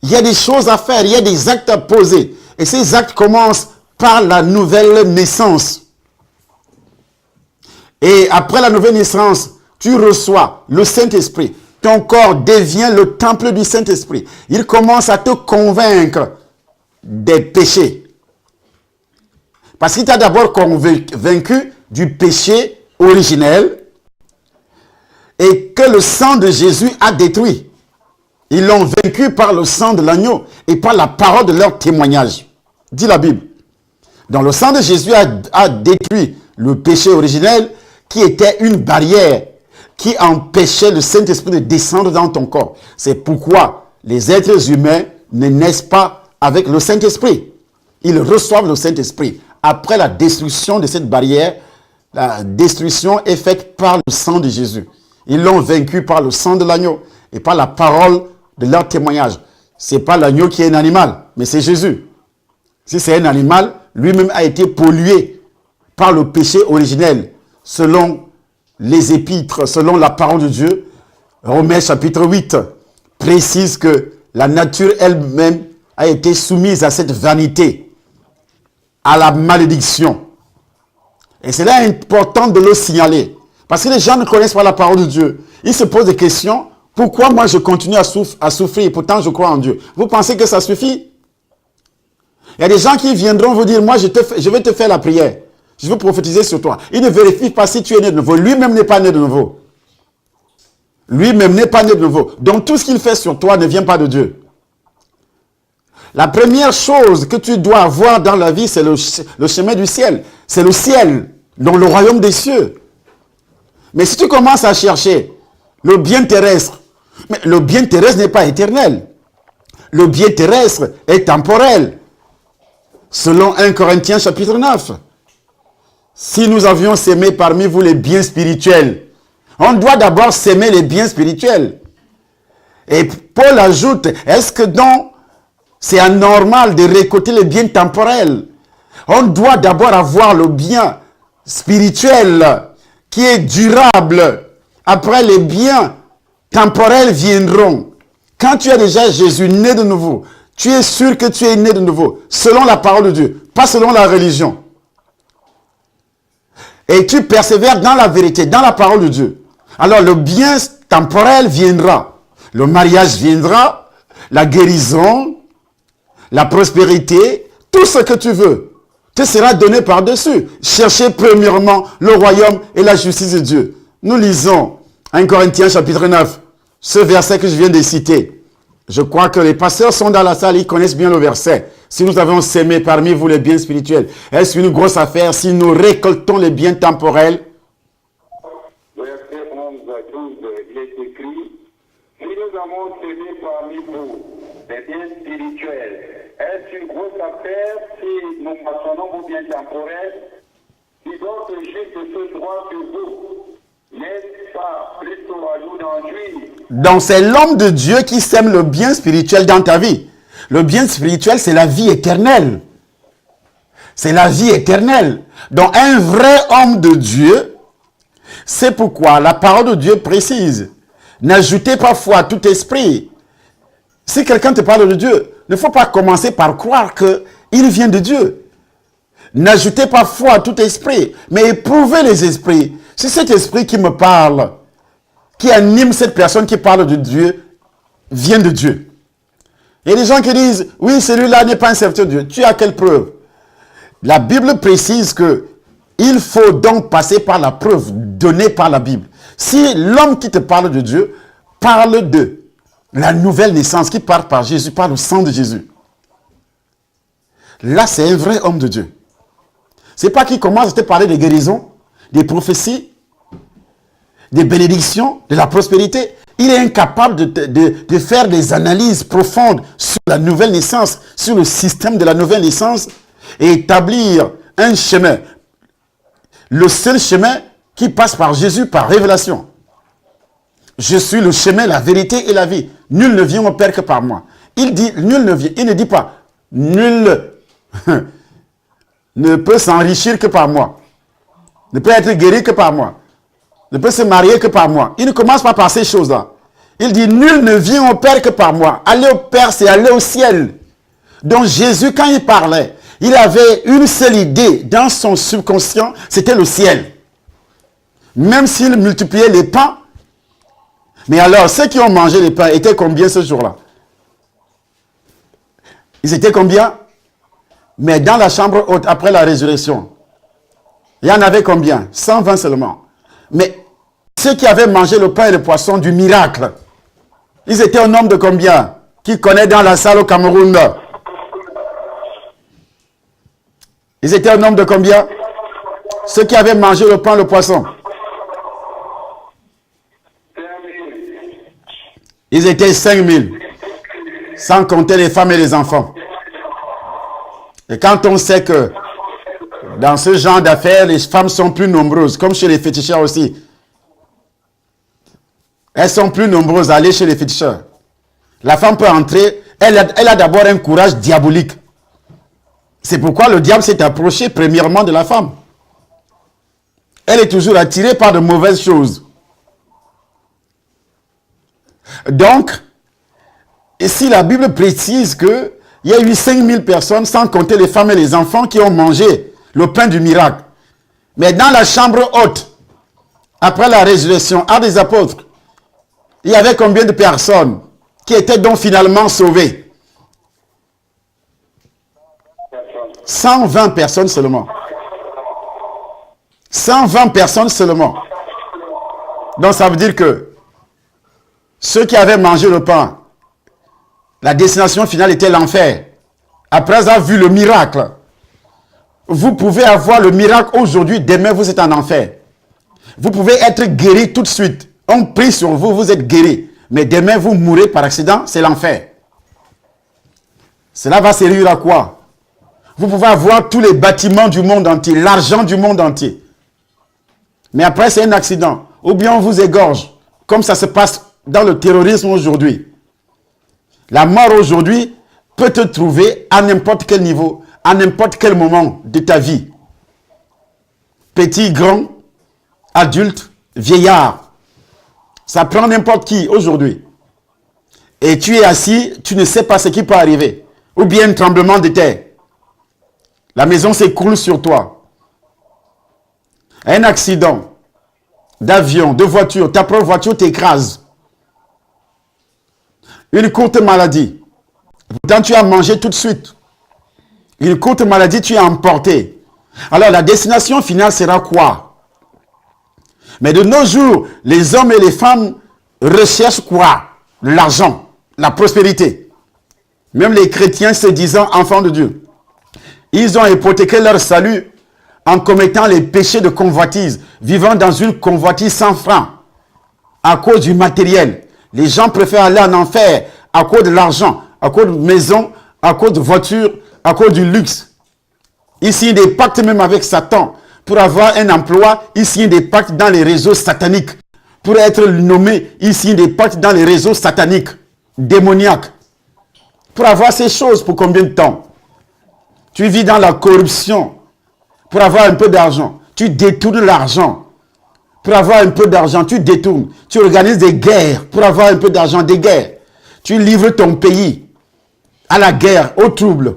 Il y a des choses à faire, il y a des actes à poser. Et ces actes commencent par la nouvelle naissance. Et après la nouvelle naissance, tu reçois le Saint-Esprit. Ton corps devient le temple du Saint-Esprit. Il commence à te convaincre des péchés. Parce qu'il t'a d'abord convaincu du péché originel et que le sang de Jésus a détruit. Ils l'ont vaincu par le sang de l'agneau et par la parole de leur témoignage. Dit la Bible. Donc le sang de Jésus a détruit le péché originel qui était une barrière qui empêchait le Saint-Esprit de descendre dans ton corps. C'est pourquoi les êtres humains ne naissent pas avec le Saint-Esprit. Ils reçoivent le Saint-Esprit. Après la destruction de cette barrière, la destruction est faite par le sang de Jésus. Ils l'ont vaincu par le sang de l'agneau et par la parole de leur témoignage. Ce n'est pas l'agneau qui est un animal, mais c'est Jésus. Si c'est un animal, lui-même a été pollué par le péché originel, selon les épîtres, selon la parole de Dieu. Romains chapitre 8 précise que la nature elle-même a été soumise à cette vanité, à la malédiction. Et c'est là important de le signaler. Parce que les gens ne connaissent pas la parole de Dieu. Ils se posent des questions. Pourquoi moi je continue à souffrir et pourtant je crois en Dieu? Vous pensez que ça suffit? Il y a des gens qui viendront vous dire: moi je vais te faire la prière. Je veux prophétiser sur toi. Ils ne vérifient pas si tu es né de nouveau. Lui-même n'est pas né de nouveau. Lui-même n'est pas né de nouveau. Donc tout ce qu'il fait sur toi ne vient pas de Dieu. La première chose que tu dois avoir dans la vie, c'est le chemin du ciel. C'est le ciel, dans le royaume des cieux. Mais si tu commences à chercher le bien terrestre, mais le bien terrestre n'est pas éternel. Le bien terrestre est temporel. Selon 1 Corinthiens chapitre 9. Si nous avions sémé parmi vous les biens spirituels, on doit d'abord s'aimer les biens spirituels. Et Paul ajoute: est-ce que donc c'est anormal de récolter les biens temporels? On doit d'abord avoir le bien spirituel qui est durable. Après, les biens temporels viendront. Quand tu as déjà Jésus né de nouveau, tu es sûr que tu es né de nouveau, selon la parole de Dieu, pas selon la religion. Et tu persévères dans la vérité, dans la parole de Dieu. Alors le bien temporel viendra. Le mariage viendra, la guérison, la prospérité, tout ce que tu veux te sera donné par-dessus. Cherchez premièrement le royaume et la justice de Dieu. Nous lisons 1 Corinthiens chapitre 9, ce verset que je viens de citer. Je crois que les pasteurs sont dans la salle, ils connaissent bien le verset. Si nous avons sémé parmi vous les biens spirituels, est-ce une grosse affaire si nous récoltons les biens temporels? Verset 11 à 12, il est écrit: si nous avons sémé parmi vous les biens spirituels, est-ce une grosse affaire si nous moissonnons vos biens temporels? Si d'autres justes se droit sur vous, n'est-ce pas plutôt à nous d'en jouir? Donc c'est l'homme de Dieu qui sème le bien spirituel dans ta vie. Le bien spirituel, c'est la vie éternelle. C'est la vie éternelle. Donc un vrai homme de Dieu, c'est pourquoi la parole de Dieu précise: n'ajoutez pas foi à tout esprit. Si quelqu'un te parle de Dieu, il ne faut pas commencer par croire qu'il vient de Dieu. N'ajoutez pas foi à tout esprit, mais éprouvez les esprits. C'est cet esprit qui me parle, qui anime cette personne qui parle de Dieu, vient de Dieu. Il y a des gens qui disent, oui, celui-là n'est pas un serviteur de Dieu. Tu as quelle preuve? La Bible précise que il faut donc passer par la preuve donnée par la Bible. Si l'homme qui te parle de Dieu parle de la nouvelle naissance, qui parle par Jésus, par le sang de Jésus, là, c'est un vrai homme de Dieu. C'est pas qu'il commence à te parler des guérisons, des prophéties, des bénédictions, de la prospérité. Il est incapable de faire des analyses profondes sur la nouvelle naissance, sur le système de la nouvelle naissance et établir un chemin. Le seul chemin qui passe par Jésus, par révélation. Je suis le chemin, la vérité et la vie. Nul ne vient au Père que par moi. Il dit, nul ne vient. Il ne dit pas, nul ne peut s'enrichir que par moi. Ne peut être guéri que par moi. Ne peut se marier que par moi. Il ne commence pas par ces choses-là. Il dit, nul ne vient au Père que par moi. Aller au Père, c'est aller au ciel. Donc Jésus, quand il parlait, il avait une seule idée dans son subconscient, c'était le ciel. Même s'il multipliait les pains. Mais alors, ceux qui ont mangé les pains étaient combien ce jour-là? Ils étaient combien? Mais dans la chambre haute, après la résurrection, il y en avait combien? 120 seulement. Mais ceux qui avaient mangé le pain et le poisson du miracle, ils étaient au nombre de combien? Qui connaît dans la salle au Cameroun? Ils étaient au nombre de combien? Ceux qui avaient mangé le pain et le poisson. Ils étaient 5000. Sans compter les femmes et les enfants. Et quand on sait que dans ce genre d'affaires, les femmes sont plus nombreuses, comme chez les féticheurs aussi. Elles sont plus nombreuses à aller chez les féticheurs. La femme peut entrer, elle a d'abord un courage diabolique. C'est pourquoi le diable s'est approché premièrement de la femme. Elle est toujours attirée par de mauvaises choses. Donc, ici la Bible précise qu'il y a eu 5000 personnes, sans compter les femmes et les enfants, qui ont mangé le pain du miracle. Mais dans la chambre haute, après la résurrection, à des apôtres, il y avait combien de personnes qui étaient donc finalement sauvées? 120 personnes seulement. 120 personnes seulement. Donc ça veut dire que ceux qui avaient mangé le pain, la destination finale était l'enfer. Après avoir vu le miracle, vous pouvez avoir le miracle aujourd'hui, demain vous êtes en enfer. Vous pouvez être guéri tout de suite. On prie sur vous, vous êtes guéri. Mais demain vous mourrez par accident, c'est l'enfer. Cela va servir à quoi? Vous pouvez avoir tous les bâtiments du monde entier, l'argent du monde entier. Mais après c'est un accident. Ou bien on vous égorge, comme ça se passe dans le terrorisme aujourd'hui. La mort aujourd'hui peut te trouver à n'importe quel niveau, à n'importe quel moment de ta vie. Petit, grand, adulte, vieillard. Ça prend n'importe qui aujourd'hui. Et tu es assis, tu ne sais pas ce qui peut arriver. Ou bien un tremblement de terre. La maison s'écroule sur toi. Un accident d'avion, de voiture, ta propre voiture t'écrase. Une courte maladie. Pourtant, tu as mangé tout de suite. Une courte maladie, tu es emporté. Alors, la destination finale sera quoi? Mais de nos jours, les hommes et les femmes recherchent quoi? L'argent, la prospérité. Même les chrétiens se disant enfants de Dieu. Ils ont hypothéqué leur salut en commettant les péchés de convoitise, vivant dans une convoitise sans frein, à cause du matériel. Les gens préfèrent aller en enfer à cause de l'argent, à cause de maison, à cause de voiture, à cause du luxe. Ils signent des pactes même avec Satan. Pour avoir un emploi, ils signent des pactes dans les réseaux sataniques. Pour être nommé, ils signent des pactes dans les réseaux sataniques, démoniaques. Pour avoir ces choses, pour combien de temps? Tu vis dans la corruption. Pour avoir un peu d'argent, tu détournes l'argent. Pour avoir un peu d'argent, tu détournes. Tu organises des guerres pour avoir un peu d'argent, des guerres. Tu livres ton pays à la guerre, au trouble,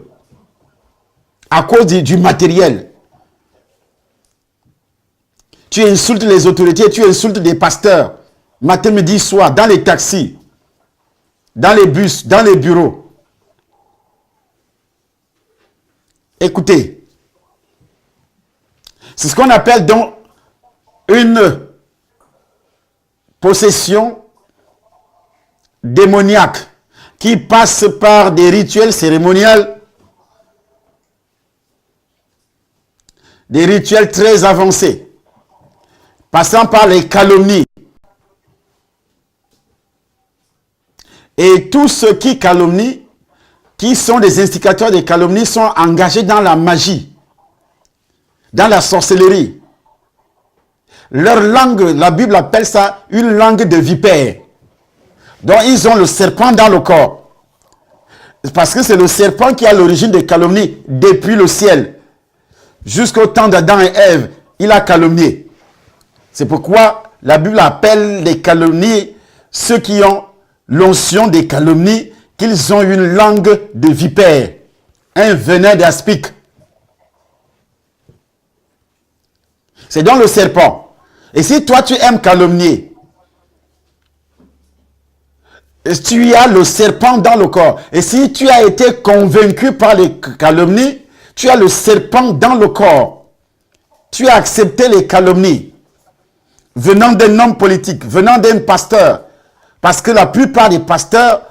à cause du matériel. Tu insultes les autorités, tu insultes des pasteurs, matin, midi, soir, dans les taxis, dans les bus, dans les bureaux. Écoutez, c'est ce qu'on appelle donc une possession démoniaque qui passe par des rituels cérémoniels, des rituels très avancés, passant par les calomnies. Et tous ceux qui calomnient, qui sont des instigateurs des calomnies, sont engagés dans la magie, dans la sorcellerie. Leur langue, la Bible appelle ça une langue de vipère. Donc ils ont le serpent dans le corps. Parce que c'est le serpent qui a l'origine des calomnies depuis le ciel. Jusqu'au temps d'Adam et Ève, il a calomnié. C'est pourquoi la Bible appelle les calomnies ceux qui ont l'onction des calomnies, qu'ils ont une langue de vipère, un venin d'aspic. C'est donc le serpent. Et si toi tu aimes calomnier, tu as le serpent dans le corps. Et si tu as été convaincu par les calomnies, tu as le serpent dans le corps. Tu as accepté les calomnies venant d'un homme politique, venant d'un pasteur. Parce que la plupart des pasteurs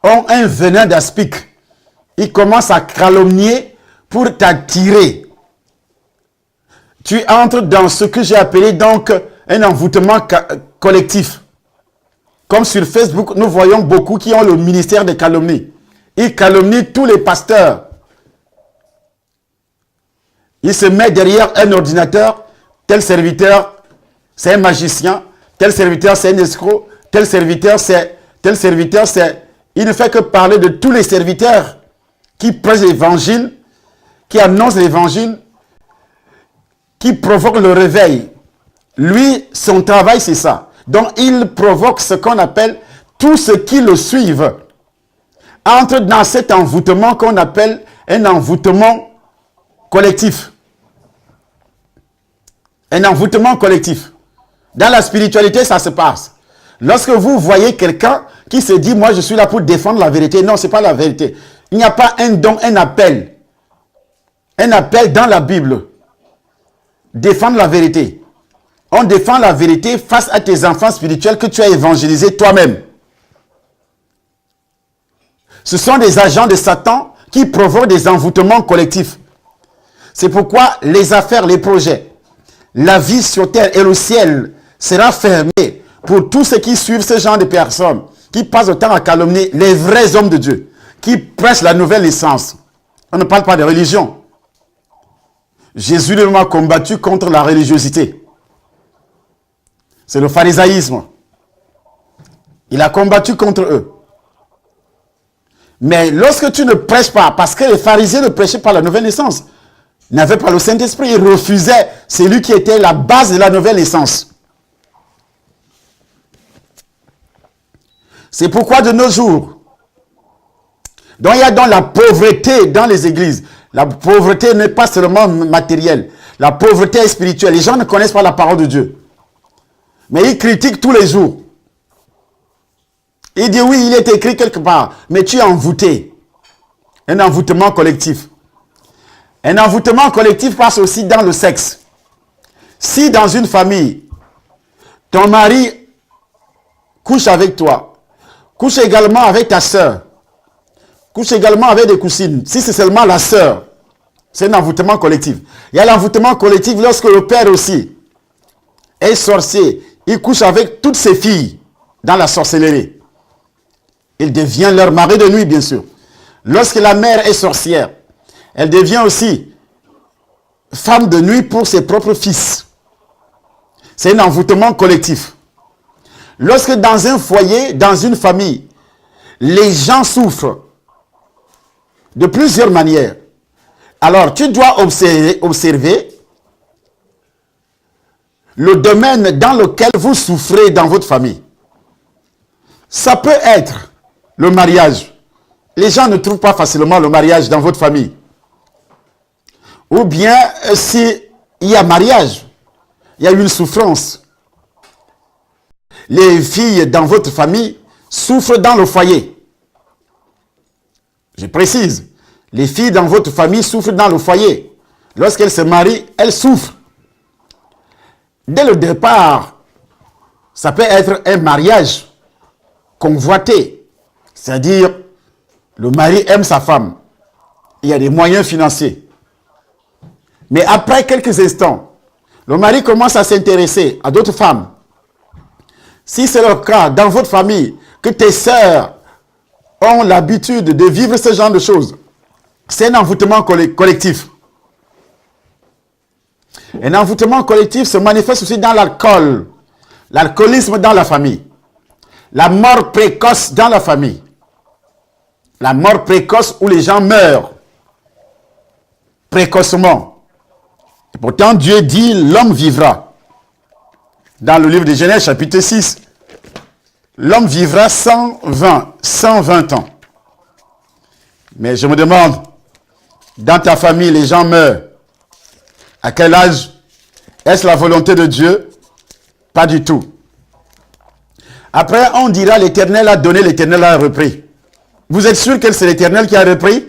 ont un venin d'aspic. Ils commencent à calomnier pour t'attirer. Tu entres dans ce que j'ai appelé donc un envoûtement collectif. Comme sur Facebook, nous voyons beaucoup qui ont le ministère des calomnies. Ils calomnient tous les pasteurs. Ils se mettent derrière un ordinateur. Tel serviteur, c'est un magicien. Tel serviteur, c'est un escroc. Tel serviteur, c'est... Il ne fait que parler de tous les serviteurs qui prêchent l'évangile, qui annoncent l'évangile, qui provoquent le réveil. Lui, son travail, c'est ça. Donc, il provoque ce qu'on appelle tous ceux qui le suivent. Entre dans cet envoûtement qu'on appelle un envoûtement collectif. Un envoûtement collectif. Dans la spiritualité, ça se passe. Lorsque vous voyez quelqu'un qui se dit, moi je suis là pour défendre la vérité. Non, ce n'est pas la vérité. Il n'y a pas un don, un appel. Un appel dans la Bible. Défendre la vérité. On défend la vérité face à tes enfants spirituels que tu as évangélisés toi-même. Ce sont des agents de Satan qui provoquent des envoûtements collectifs. C'est pourquoi les affaires, les projets, la vie sur terre et le ciel sera fermé pour tous ceux qui suivent ce genre de personnes, qui passent le temps à calomnier les vrais hommes de Dieu, qui prêchent la nouvelle naissance. On ne parle pas de religion. Jésus lui a combattu contre la religiosité. C'est le pharisaïsme. Il a combattu contre eux. Mais lorsque tu ne prêches pas, parce que les pharisiens ne prêchaient pas la nouvelle naissance, n'avaient pas le Saint-Esprit, ils refusaient celui qui était la base de la nouvelle naissance. C'est pourquoi de nos jours, donc il y a donc la pauvreté dans les églises. La pauvreté n'est pas seulement matérielle. La pauvreté est spirituelle. Les gens ne connaissent pas la parole de Dieu. Mais ils critiquent tous les jours. Ils disent oui, il est écrit quelque part. Mais tu es envoûté. Un envoûtement collectif. Un envoûtement collectif passe aussi dans le sexe. Si dans une famille, ton mari couche avec toi, couche également avec ta soeur, couche également avec des cousines, si c'est seulement la soeur, c'est un envoûtement collectif. Il y a l'envoûtement collectif lorsque le père aussi est sorcier. Il couche avec toutes ses filles dans la sorcellerie. Il devient leur mari de nuit, bien sûr. Lorsque la mère est sorcière, elle devient aussi femme de nuit pour ses propres fils. C'est un envoûtement collectif. Lorsque dans un foyer, dans une famille, les gens souffrent de plusieurs manières, alors tu dois observer le domaine dans lequel vous souffrez dans votre famille. Ça peut être le mariage. Les gens ne trouvent pas facilement le mariage dans votre famille. Ou bien, s'il y a mariage, il y a une souffrance. Les filles dans votre famille souffrent dans le foyer. Je précise, Les filles dans votre famille souffrent dans le foyer. Lorsqu'elles se marient, elles souffrent. Dès le départ, ça peut être un mariage convoité. C'est-à-dire, le mari aime sa femme. Il y a des moyens financiers. Mais après quelques instants, le mari commence à s'intéresser à d'autres femmes. Si c'est le cas dans votre famille, que tes sœurs ont l'habitude de vivre ce genre de choses, c'est un envoûtement collectif. Un envoûtement collectif se manifeste aussi dans l'alcool, l'alcoolisme dans la famille, la mort précoce dans la famille, la mort précoce où les gens meurent précocement. Et pourtant, Dieu dit, l'homme vivra. Dans le livre de Genèse, chapitre 6, l'homme vivra 120 ans. Mais je me demande, dans ta famille, les gens meurent. À quel âge? Est-ce la volonté de Dieu? Pas du tout. Après, on dira l'Éternel a donné, l'Éternel a repris. Vous êtes sûr que c'est l'Éternel qui a repris?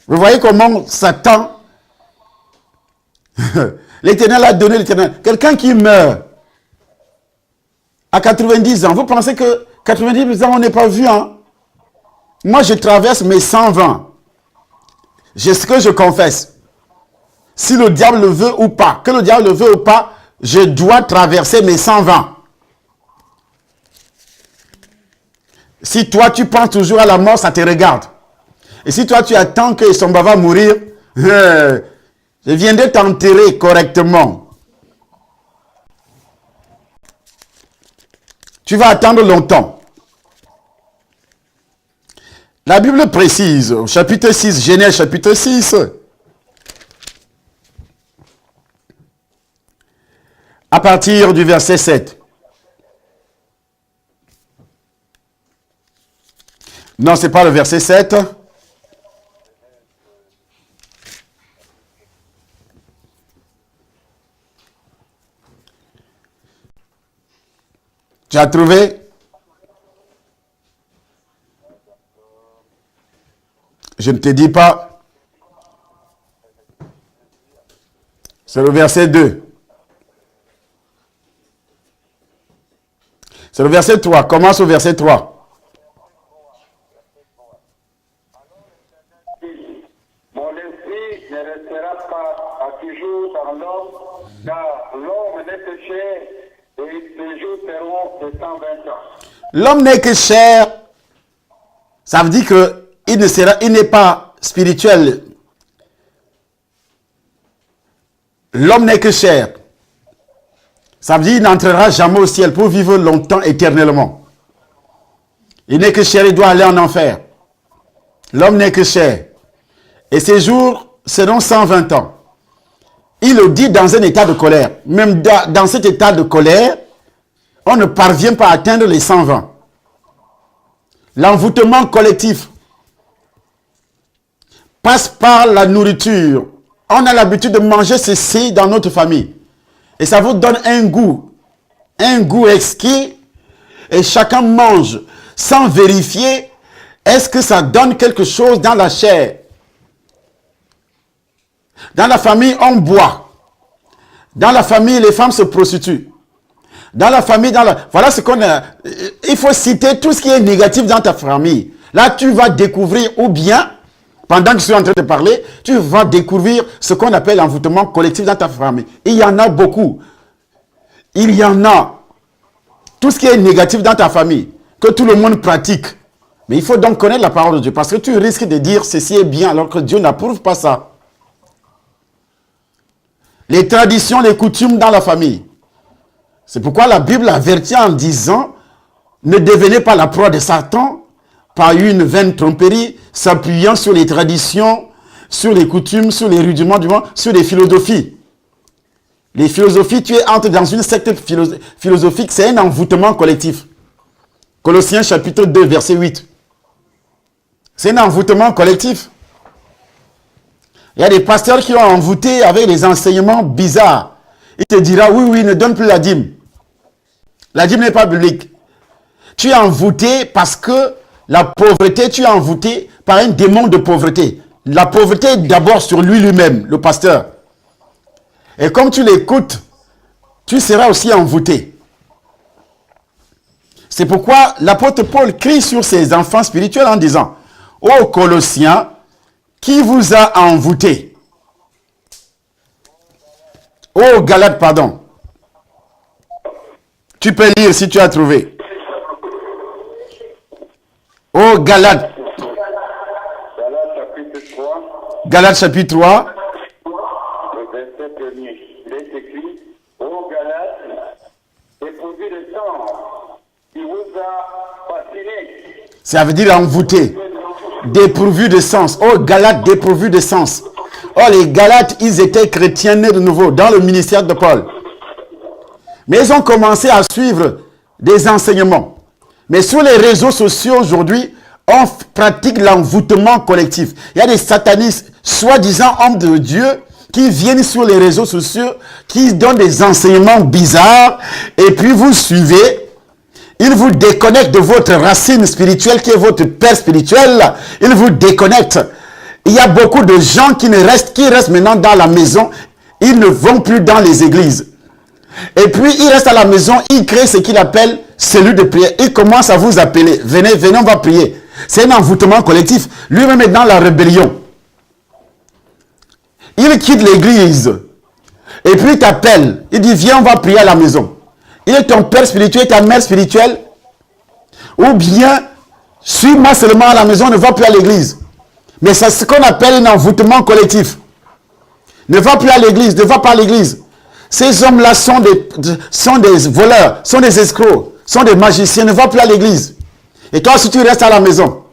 Vous voyez comment Satan... L'Éternel a donné, l'Éternel... Quelqu'un qui meurt à 90 ans, vous pensez que 90 ans, on n'est pas vu, hein? Moi, je traverse mes 120. C'est ce que je confesse. Si le diable le veut ou pas, que le diable le veut ou pas, je dois traverser mes 120. Si toi, tu penses toujours à la mort, ça te regarde. Et si toi, tu attends que Somba va mourir, je viendrai t'enterrer correctement. Tu vas attendre longtemps. La Bible précise, au chapitre 6, Genèse chapitre 6, à partir du verset 7. Non, ce n'est pas le verset 7. Tu as trouvé? Je ne te dis pas. C'est le verset 2. C'est le verset 3. Commence au verset 3. Mon esprit ne restera pas à toujours dans l'homme, car l'homme n'est que chair, et les jours seront de 120 ans. L'homme n'est que chair. Ça veut dire qu'il n'est pas spirituel. L'homme n'est que chair. Ça veut dire qu'il n'entrera jamais au ciel pour vivre longtemps, éternellement. Il n'est que chair, il doit aller en enfer. L'homme n'est que chair. Et ses jours seront 120 ans. Il le dit dans un état de colère. Même dans cet état de colère, on ne parvient pas à atteindre les 120. L'envoûtement collectif passe par la nourriture. On a l'habitude de manger ceci dans notre famille. Et ça vous donne un goût exquis. Et chacun mange sans vérifier est-ce que ça donne quelque chose dans la chair. Dans la famille, on boit. Dans la famille, les femmes se prostituent. Dans la famille, voilà ce qu'on a. Il faut citer tout ce qui est négatif dans ta famille. Là, tu vas découvrir, ou bien, pendant que je suis en train de parler, tu vas découvrir ce qu'on appelle l'envoûtement collectif dans ta famille. Il y en a beaucoup. Il y en a. Tout ce qui est négatif dans ta famille, que tout le monde pratique. Mais il faut donc connaître la parole de Dieu, parce que tu risques de dire ceci est bien, alors que Dieu n'approuve pas ça. Les traditions, les coutumes dans la famille. C'est pourquoi la Bible avertit en disant, ne devenez pas la proie de Satan par une vaine tromperie, s'appuyant sur les traditions, sur les coutumes, sur les rudiments du monde, sur les philosophies. Les philosophies, tu entres dans une secte philosophique, c'est un envoûtement collectif. Colossiens chapitre 2, verset 8. C'est un envoûtement collectif. Il y a des pasteurs qui ont envoûté avec des enseignements bizarres. Il te dira, oui, ne donne plus la dîme. La dîme n'est pas biblique. Tu es envoûté parce que la pauvreté, tu es envoûté par un démon de pauvreté. La pauvreté est d'abord sur lui-même, le pasteur. Et comme tu l'écoutes, tu seras aussi envoûté. C'est pourquoi l'apôtre Paul crie sur ses enfants spirituels en disant, « Ô Colossiens, qui vous a envoûté? » Ô Galates, pardon. Tu peux lire si tu as trouvé. Ô Galates. Galates chapitre 3. Le verset 1er. Il est écrit, ô Galates, dépourvus de sang, qui vous a fasciné. Ça veut dire envoûté. Dépourvu de sens. Oh, Galates dépourvu de sens. Oh, les Galates, ils étaient chrétiens nés de nouveau dans le ministère de Paul. Mais ils ont commencé à suivre des enseignements. Mais sur les réseaux sociaux aujourd'hui, on pratique l'envoûtement collectif. Il y a des satanistes, soi-disant hommes de Dieu, qui viennent sur les réseaux sociaux, qui donnent des enseignements bizarres, et puis vous suivez. Il vous déconnecte de votre racine spirituelle qui est votre père spirituel. Il vous déconnecte. Il y a beaucoup de gens qui restent maintenant dans la maison. Ils ne vont plus dans les églises. Et puis, ils restent à la maison. Ils créent ce qu'il appelle cellule de prière. Ils commencent à vous appeler. Venez, venez, on va prier. C'est un envoûtement collectif. Lui-même est dans la rébellion. Il quitte l'église. Et puis, il t'appelle. Il dit, viens, on va prier à la maison. Il est ton père spirituel, ta mère spirituelle. Ou bien, suis-moi seulement à la maison, ne va plus à l'église. Mais c'est ce qu'on appelle un envoûtement collectif. Ne va plus à l'église, ne va pas à l'église. Ces hommes-là sont des voleurs, sont des escrocs, sont des magiciens, ne va plus à l'église. Et toi, si tu restes à la maison.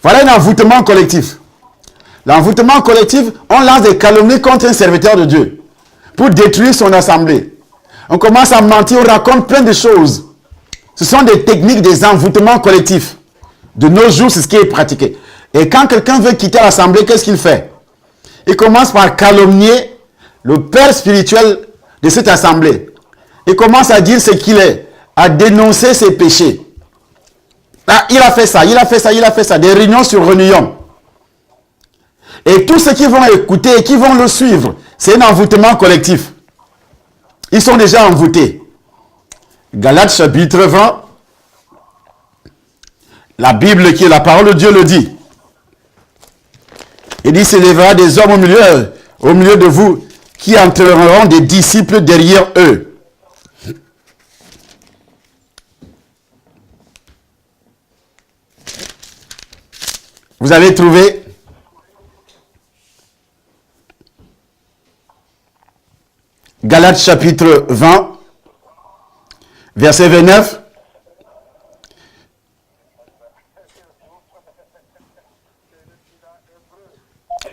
Voilà un envoûtement collectif. L'envoûtement collectif, on lance des calomnies contre un serviteur de Dieu pour détruire son assemblée. On commence à mentir, on raconte plein de choses. Ce sont des techniques des envoûtements collectifs. De nos jours, c'est ce qui est pratiqué. Et quand quelqu'un veut quitter l'assemblée, qu'est-ce qu'il fait? Il commence par calomnier le père spirituel de cette assemblée. Il commence à dire ce qu'il est, à dénoncer ses péchés. Ah, il a fait ça, il a fait ça, il a fait ça. Des réunions sur réunions. Et tous ceux qui vont écouter et qui vont le suivre, c'est un envoûtement collectif. Ils sont déjà envoûtés. Galates chapitre 20. La Bible qui est la parole de Dieu le dit. Il dit, s'il y aura des hommes au milieu de vous qui entreront des disciples derrière eux. Vous avez trouvé? Galates chapitre 20, verset 29.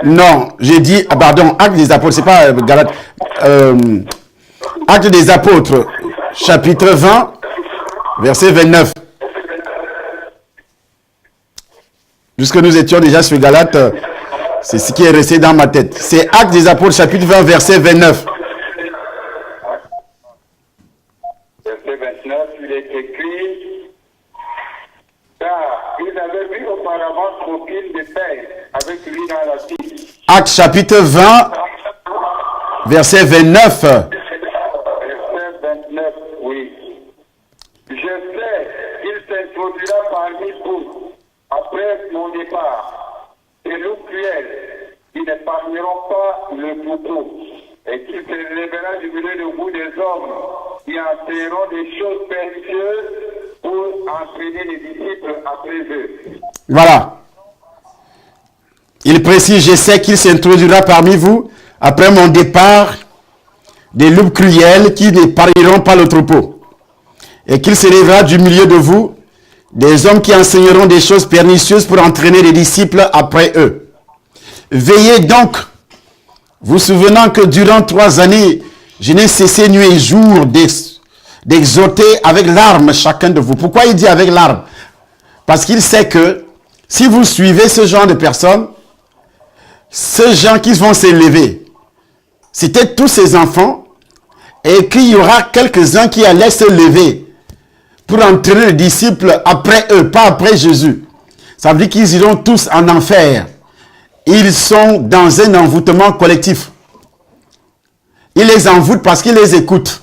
Non, j'ai dit, pardon, Actes des Apôtres, c'est pas Galates. Actes des Apôtres, chapitre 20, verset 29. Puisque nous étions déjà sur Galates, c'est ce qui est resté dans ma tête. C'est Actes des Apôtres, chapitre 20, verset 29. Verset 29, il est écrit, car ils avaient vu auparavant Trophime de paix avec lui dans la ville. Actes chapitre 20, verset 29. Verset 29, oui. Je sais qu'il s'introduira parmi vous après mon départ, et loups cruels qui n'épargneront pas le troupeau, et qu'il se lèvera du milieu de vous des hommes qui enseigneront des choses précieuses pour entraîner les disciples après eux. Voilà. Il précise, je sais qu'il s'introduira parmi vous, après mon départ, des loups cruels qui n'épargneront pas le troupeau. Et qu'il se lèvera du milieu de vous, des hommes qui enseigneront des choses pernicieuses pour entraîner les disciples après eux. Veillez donc, vous souvenant que durant 3 années, je n'ai cessé nuit et jour d'exhorter avec larmes chacun de vous. Pourquoi il dit avec larmes? Parce qu'il sait que si vous suivez ce genre de personnes, ces gens qui vont s'élever, c'était tous ces enfants, et qu'il y aura quelques-uns qui allaient se lever pour entraîner les disciples après eux, pas après Jésus. Ça veut dire qu'ils iront tous en enfer. Ils sont dans un envoûtement collectif. Ils les envoûtent parce qu'ils les écoutent.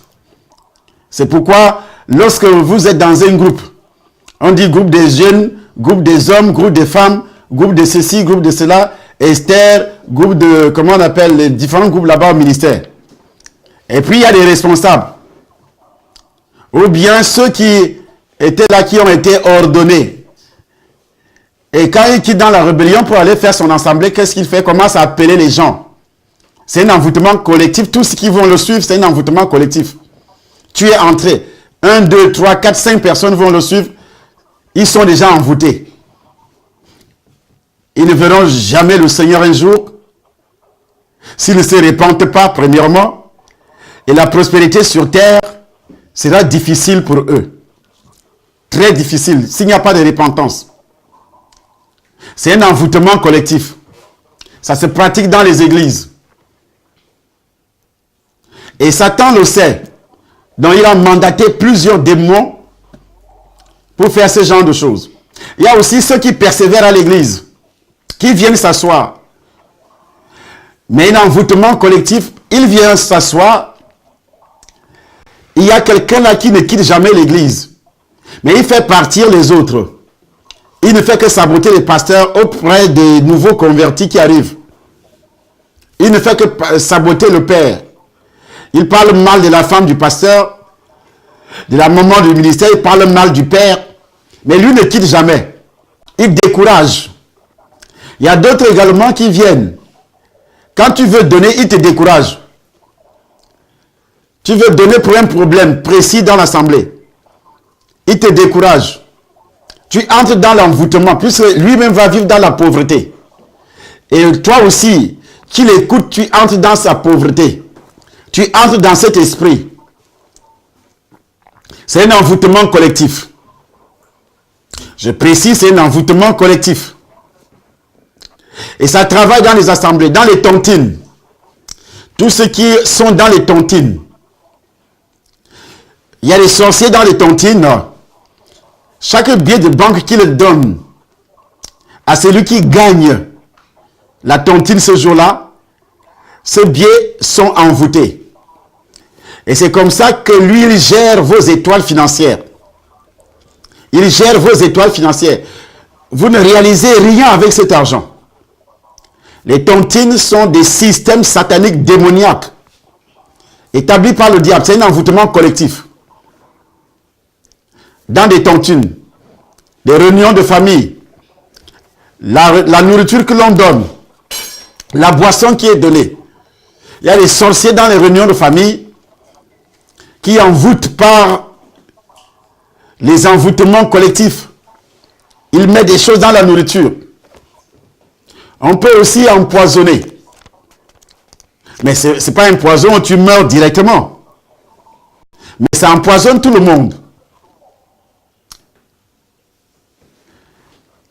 C'est pourquoi, lorsque vous êtes dans un groupe, on dit groupe des jeunes, groupe des hommes, groupe des femmes, groupe de ceci, groupe de cela, Esther, groupe de, comment on appelle, les différents groupes là-bas au ministère. Et puis il y a des responsables. Ou bien ceux qui étaient là, qui ont été ordonnés. Et quand il quitte dans la rébellion pour aller faire son assemblée, qu'est-ce qu'il fait? Il commence à appeler les gens. C'est un envoûtement collectif. Tous ceux qui vont le suivre, c'est un envoûtement collectif. Tu es entré. 1, 2, 3, 4, 5 personnes vont le suivre. Ils sont déjà envoûtés. Ils ne verront jamais le Seigneur un jour. S'ils ne se répandent pas, premièrement. Et la prospérité sur terre sera difficile pour eux. Très difficile, s'il n'y a pas de repentance. C'est un envoûtement collectif. Ça se pratique dans les églises. Et Satan le sait. Donc il a mandaté plusieurs démons pour faire ce genre de choses. Il y a aussi ceux qui persévèrent à l'église, qui viennent s'asseoir. Mais un envoûtement collectif, il vient s'asseoir. Il y a quelqu'un là qui ne quitte jamais l'église. Mais il fait partir les autres. Il ne fait que saboter les pasteurs auprès des nouveaux convertis qui arrivent. Il ne fait que saboter le père. Il parle mal de la femme du pasteur, de la maman du ministère, il parle mal du père. Mais lui ne quitte jamais. Il décourage. Il y a d'autres également qui viennent. Quand tu veux donner, il te décourage. Tu veux donner pour un problème précis dans l'assemblée. Il te décourage. Tu entres dans l'envoûtement, puisque lui-même va vivre dans la pauvreté. Et toi aussi, qui l'écoutes, tu entres dans sa pauvreté. Tu entres dans cet esprit. C'est un envoûtement collectif. Je précise, c'est un envoûtement collectif. Et ça travaille dans les assemblées, dans les tontines. Tous ceux qui sont dans les tontines. Il y a des sorciers dans les tontines. Chaque billet de banque qu'ils donnent à celui qui gagne la tontine ce jour-là, ces billets sont envoûtés. Et c'est comme ça que lui, il gère vos étoiles financières. Il gère vos étoiles financières. Vous ne réalisez rien avec cet argent. Les tontines sont des systèmes sataniques démoniaques établis par le diable. C'est un envoûtement collectif. Dans des tontines, des réunions de famille, la nourriture que l'on donne, la boisson qui est donnée. Il y a des sorciers dans les réunions de famille qui envoûtent par les envoûtements collectifs. Ils mettent des choses dans la nourriture. On peut aussi empoisonner. Mais ce n'est pas un poison où tu meurs directement. Mais ça empoisonne tout le monde.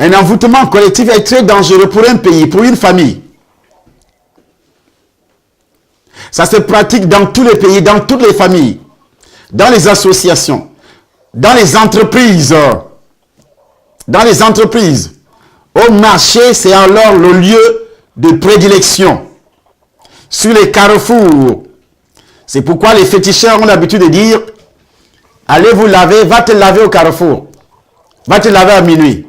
Un envoûtement collectif est très dangereux pour un pays, pour une famille. Ça se pratique dans tous les pays, dans toutes les familles, dans les associations, dans les entreprises. Dans les entreprises. Au marché, c'est alors le lieu de prédilection. Sur les carrefours. C'est pourquoi les féticheurs ont l'habitude de dire, allez vous laver, va te laver au carrefour. Va te laver à minuit.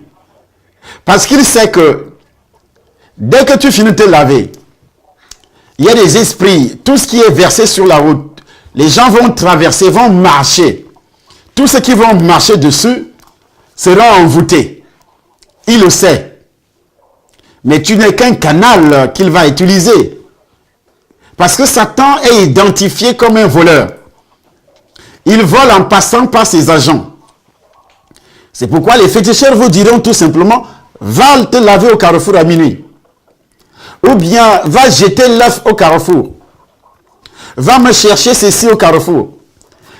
Parce qu'il sait que dès que tu finis de te laver, il y a des esprits, tout ce qui est versé sur la route, les gens vont traverser, vont marcher. Tous ceux qui vont marcher dessus seront envoûtés. Il le sait. Mais tu n'es qu'un canal qu'il va utiliser. Parce que Satan est identifié comme un voleur. Il vole en passant par ses agents. C'est pourquoi les féticheurs vous diront tout simplement, va te laver au carrefour à minuit. Ou bien, va jeter l'œuf au carrefour. Va me chercher ceci au carrefour.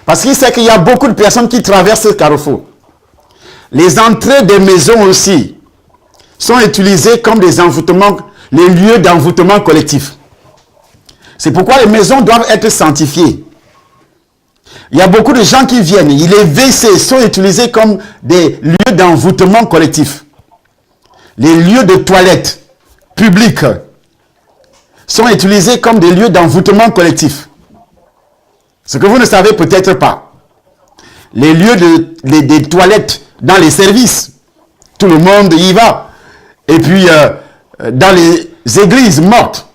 Parce qu'il sait qu'il y a beaucoup de personnes qui traversent ce carrefour. Les entrées des maisons aussi sont utilisées comme des envoûtements, les lieux d'envoûtement collectif. C'est pourquoi les maisons doivent être sanctifiées. Il y a beaucoup de gens qui viennent. Les WC sont utilisés comme des lieux d'envoûtement collectif. Les lieux de toilette publics sont utilisés comme des lieux d'envoûtement collectif. Ce que vous ne savez peut-être pas. Les lieux des toilettes dans les services, tout le monde y va. Et puis, dans les églises mortes,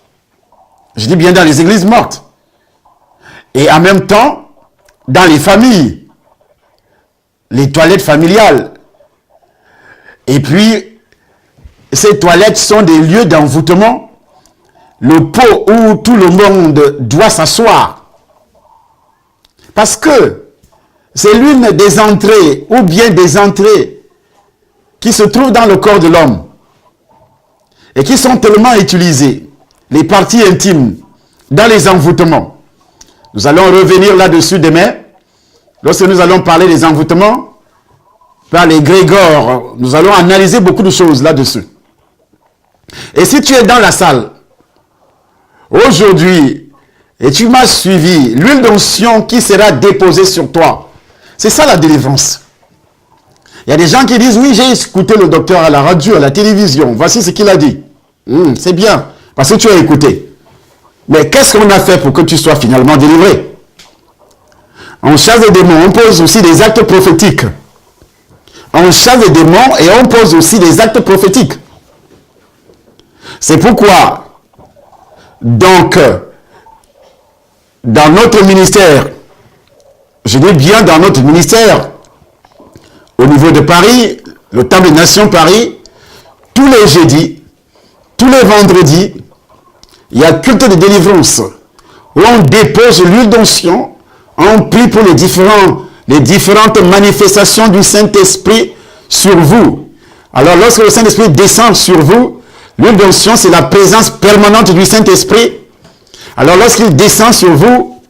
je dis bien dans les églises mortes, et en même temps, dans les familles, les toilettes familiales. Et puis, ces toilettes sont des lieux d'envoûtement, le pot où tout le monde doit s'asseoir. Parce que c'est l'une des entrées, ou bien des entrées, qui se trouvent dans le corps de l'homme, et qui sont tellement utilisées, les parties intimes, dans les envoûtements. Nous allons revenir là-dessus demain, lorsque nous allons parler des envoûtements, par les Grégor, nous allons analyser beaucoup de choses là-dessus. Et si tu es dans la salle, aujourd'hui, et tu m'as suivi, l'huile d'onction qui sera déposée sur toi, c'est ça la délivrance. Il y a des gens qui disent, oui, j'ai écouté le docteur à la radio, à la télévision, voici ce qu'il a dit. C'est bien, parce que tu as écouté. Mais qu'est-ce qu'on a fait pour que tu sois finalement délivré? On chasse les démons, on pose aussi des actes prophétiques. On chasse les démons et on pose aussi des actes prophétiques. C'est pourquoi, donc, dans notre ministère, je dis bien dans notre ministère, au niveau de Paris, le Temple des Nations Paris, tous les jeudis, tous les vendredis, il y a culte de délivrance où on dépose l'huile d'onction, on prie pour les différentes manifestations du Saint-Esprit sur vous. Alors lorsque le Saint-Esprit descend sur vous, l'huile d'onction c'est la présence permanente du Saint-Esprit. Alors lorsqu'il descend sur vous,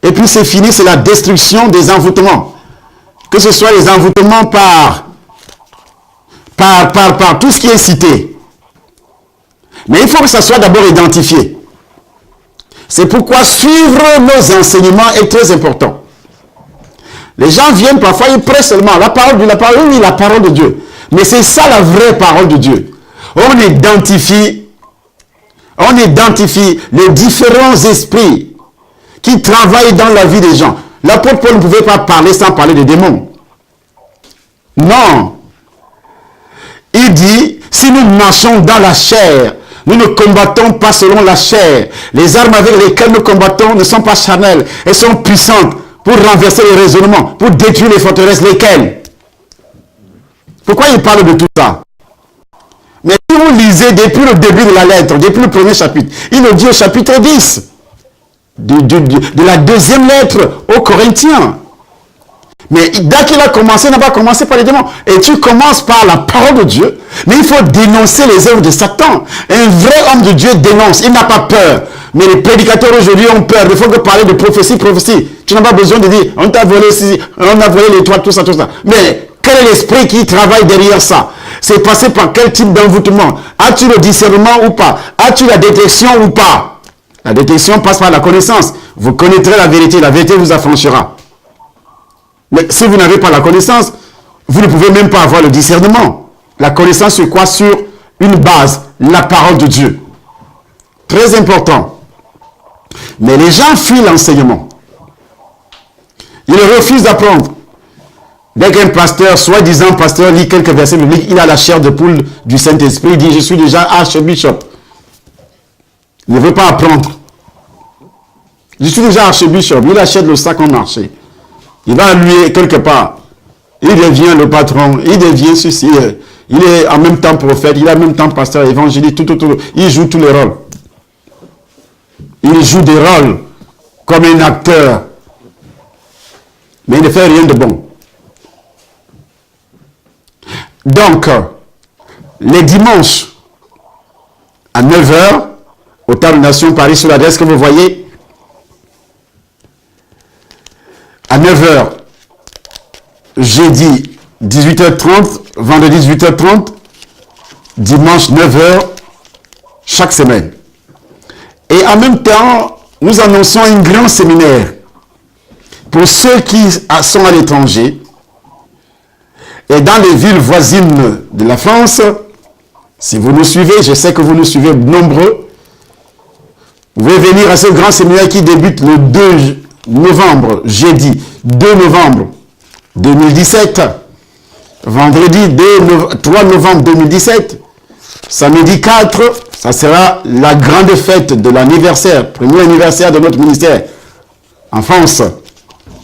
et puis c'est fini, c'est la destruction des envoûtements. Que ce soit les envoûtements par tout ce qui est cité. Mais il faut que ça soit d'abord identifié. C'est pourquoi suivre nos enseignements est très important. Les gens viennent parfois, ils prêchent seulement la parole de Dieu. Mais c'est ça la vraie parole de Dieu. On identifie les différents esprits qui travaillent dans la vie des gens. L'apôtre Paul ne pouvait pas parler sans parler des démons. Non. Il dit, si nous marchons dans la chair, nous ne combattons pas selon la chair. Les armes avec lesquelles nous combattons ne sont pas charnelles. Elles sont puissantes pour renverser les raisonnements, pour détruire les forteresses. Lesquelles? Pourquoi il parle de tout ça? Mais si vous lisez depuis le début de la lettre, depuis le premier chapitre, il le dit au chapitre 10 de la deuxième lettre aux Corinthiens. Mais dès qu'il a commencé, il n'a pas commencé par les démons. Et tu commences par la parole de Dieu. Mais il faut dénoncer les œuvres de Satan. Un vrai homme de Dieu dénonce. Il n'a pas peur. Mais les prédicateurs aujourd'hui ont peur. Il faut que parler de prophétie. Tu n'as pas besoin de dire, on t'a volé ceci, on a volé les toits, tout ça. Mais quel est l'esprit qui travaille derrière ça? C'est passé par quel type d'envoûtement? As-tu le discernement ou pas? As-tu la détection ou pas? La détection passe par la connaissance. Vous connaîtrez la vérité vous affranchira. Mais si vous n'avez pas la connaissance, vous ne pouvez même pas avoir le discernement. La connaissance sur quoi? Sur une base, la parole de Dieu. Très important. Mais les gens fuient l'enseignement. Ils refusent d'apprendre. Dès qu'un pasteur, soi-disant pasteur, lit quelques versets bibliques, il a la chair de poule du Saint-Esprit, il dit, je suis déjà archbishop. Il ne veut pas apprendre. Je suis déjà archbishop, il achète le sac en marché. Il va lui quelque part. Il devient le patron, il devient ceci. Il est en même temps prophète, il est en même temps pasteur, évangéliste, tout. Il joue tous les rôles. Il joue des rôles comme un acteur. Mais il ne fait rien de bon. Donc, les dimanches, à 9h, au Temple Nation Paris, sur l'adresse que vous voyez, à 9h, jeudi 18h30, vendredi 18h30, dimanche 9h, chaque semaine. Et en même temps, nous annonçons un grand séminaire Pour ceux qui sont à l'étranger et dans les villes voisines de la France, si vous nous suivez, je sais que vous nous suivez nombreux, vous pouvez venir à ce grand séminaire qui débute le 2 novembre, jeudi 2 novembre 2017, vendredi 3 novembre 2017, samedi 4, ça sera la grande fête de l'anniversaire, premier anniversaire de notre ministère en France.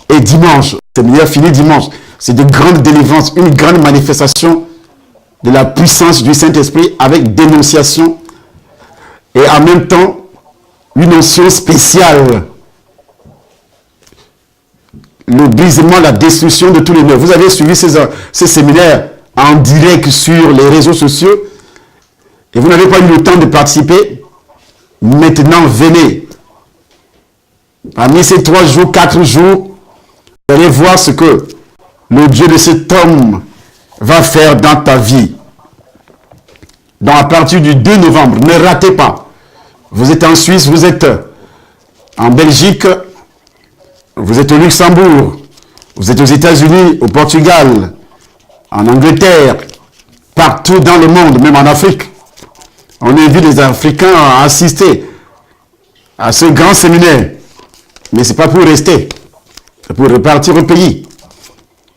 Et dimanche, le séminaire finit dimanche, c'est de grandes délivrances, une grande manifestation de la puissance du Saint-Esprit avec dénonciation et en même temps une onction spéciale. Le brisement, la destruction de tous les nœuds. Vous avez suivi ces séminaires en direct sur les réseaux sociaux et vous n'avez pas eu le temps de participer. Maintenant, venez. Parmi ces 3 jours, 4 jours, vous allez voir ce que le Dieu de cet homme va faire dans ta vie. Donc à partir du 2 novembre, ne ratez pas. Vous êtes en Suisse, vous êtes en Belgique, vous êtes au Luxembourg, vous êtes aux États-Unis, au Portugal, en Angleterre, partout dans le monde, même en Afrique. On invite les Africains à assister à ce grand séminaire. Mais ce n'est pas pour rester, c'est pour repartir au pays.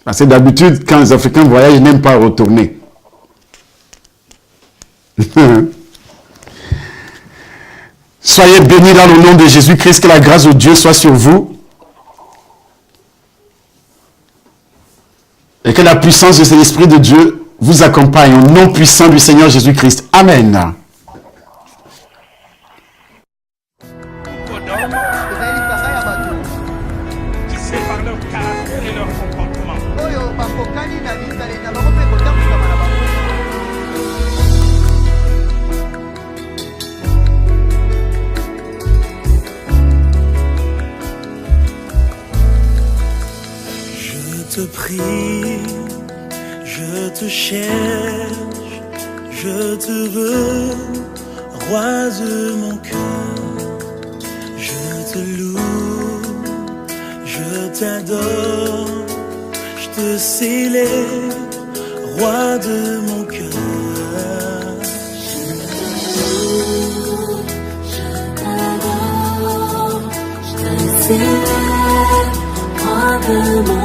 Parce que d'habitude, quand les Africains voyagent, ils n'aiment pas retourner. Soyez bénis dans le nom de Jésus-Christ, que la grâce de Dieu soit sur vous. Et que la puissance de cet Esprit de Dieu vous accompagne au nom puissant du Seigneur Jésus-Christ. Amen. Je te prie, je te cherche, je te veux, roi de mon cœur. Je te loue, je t'adore, je te célèbre, roi de mon cœur. Je te loue, je t'adore, je te célèbre, roi de mon cœur.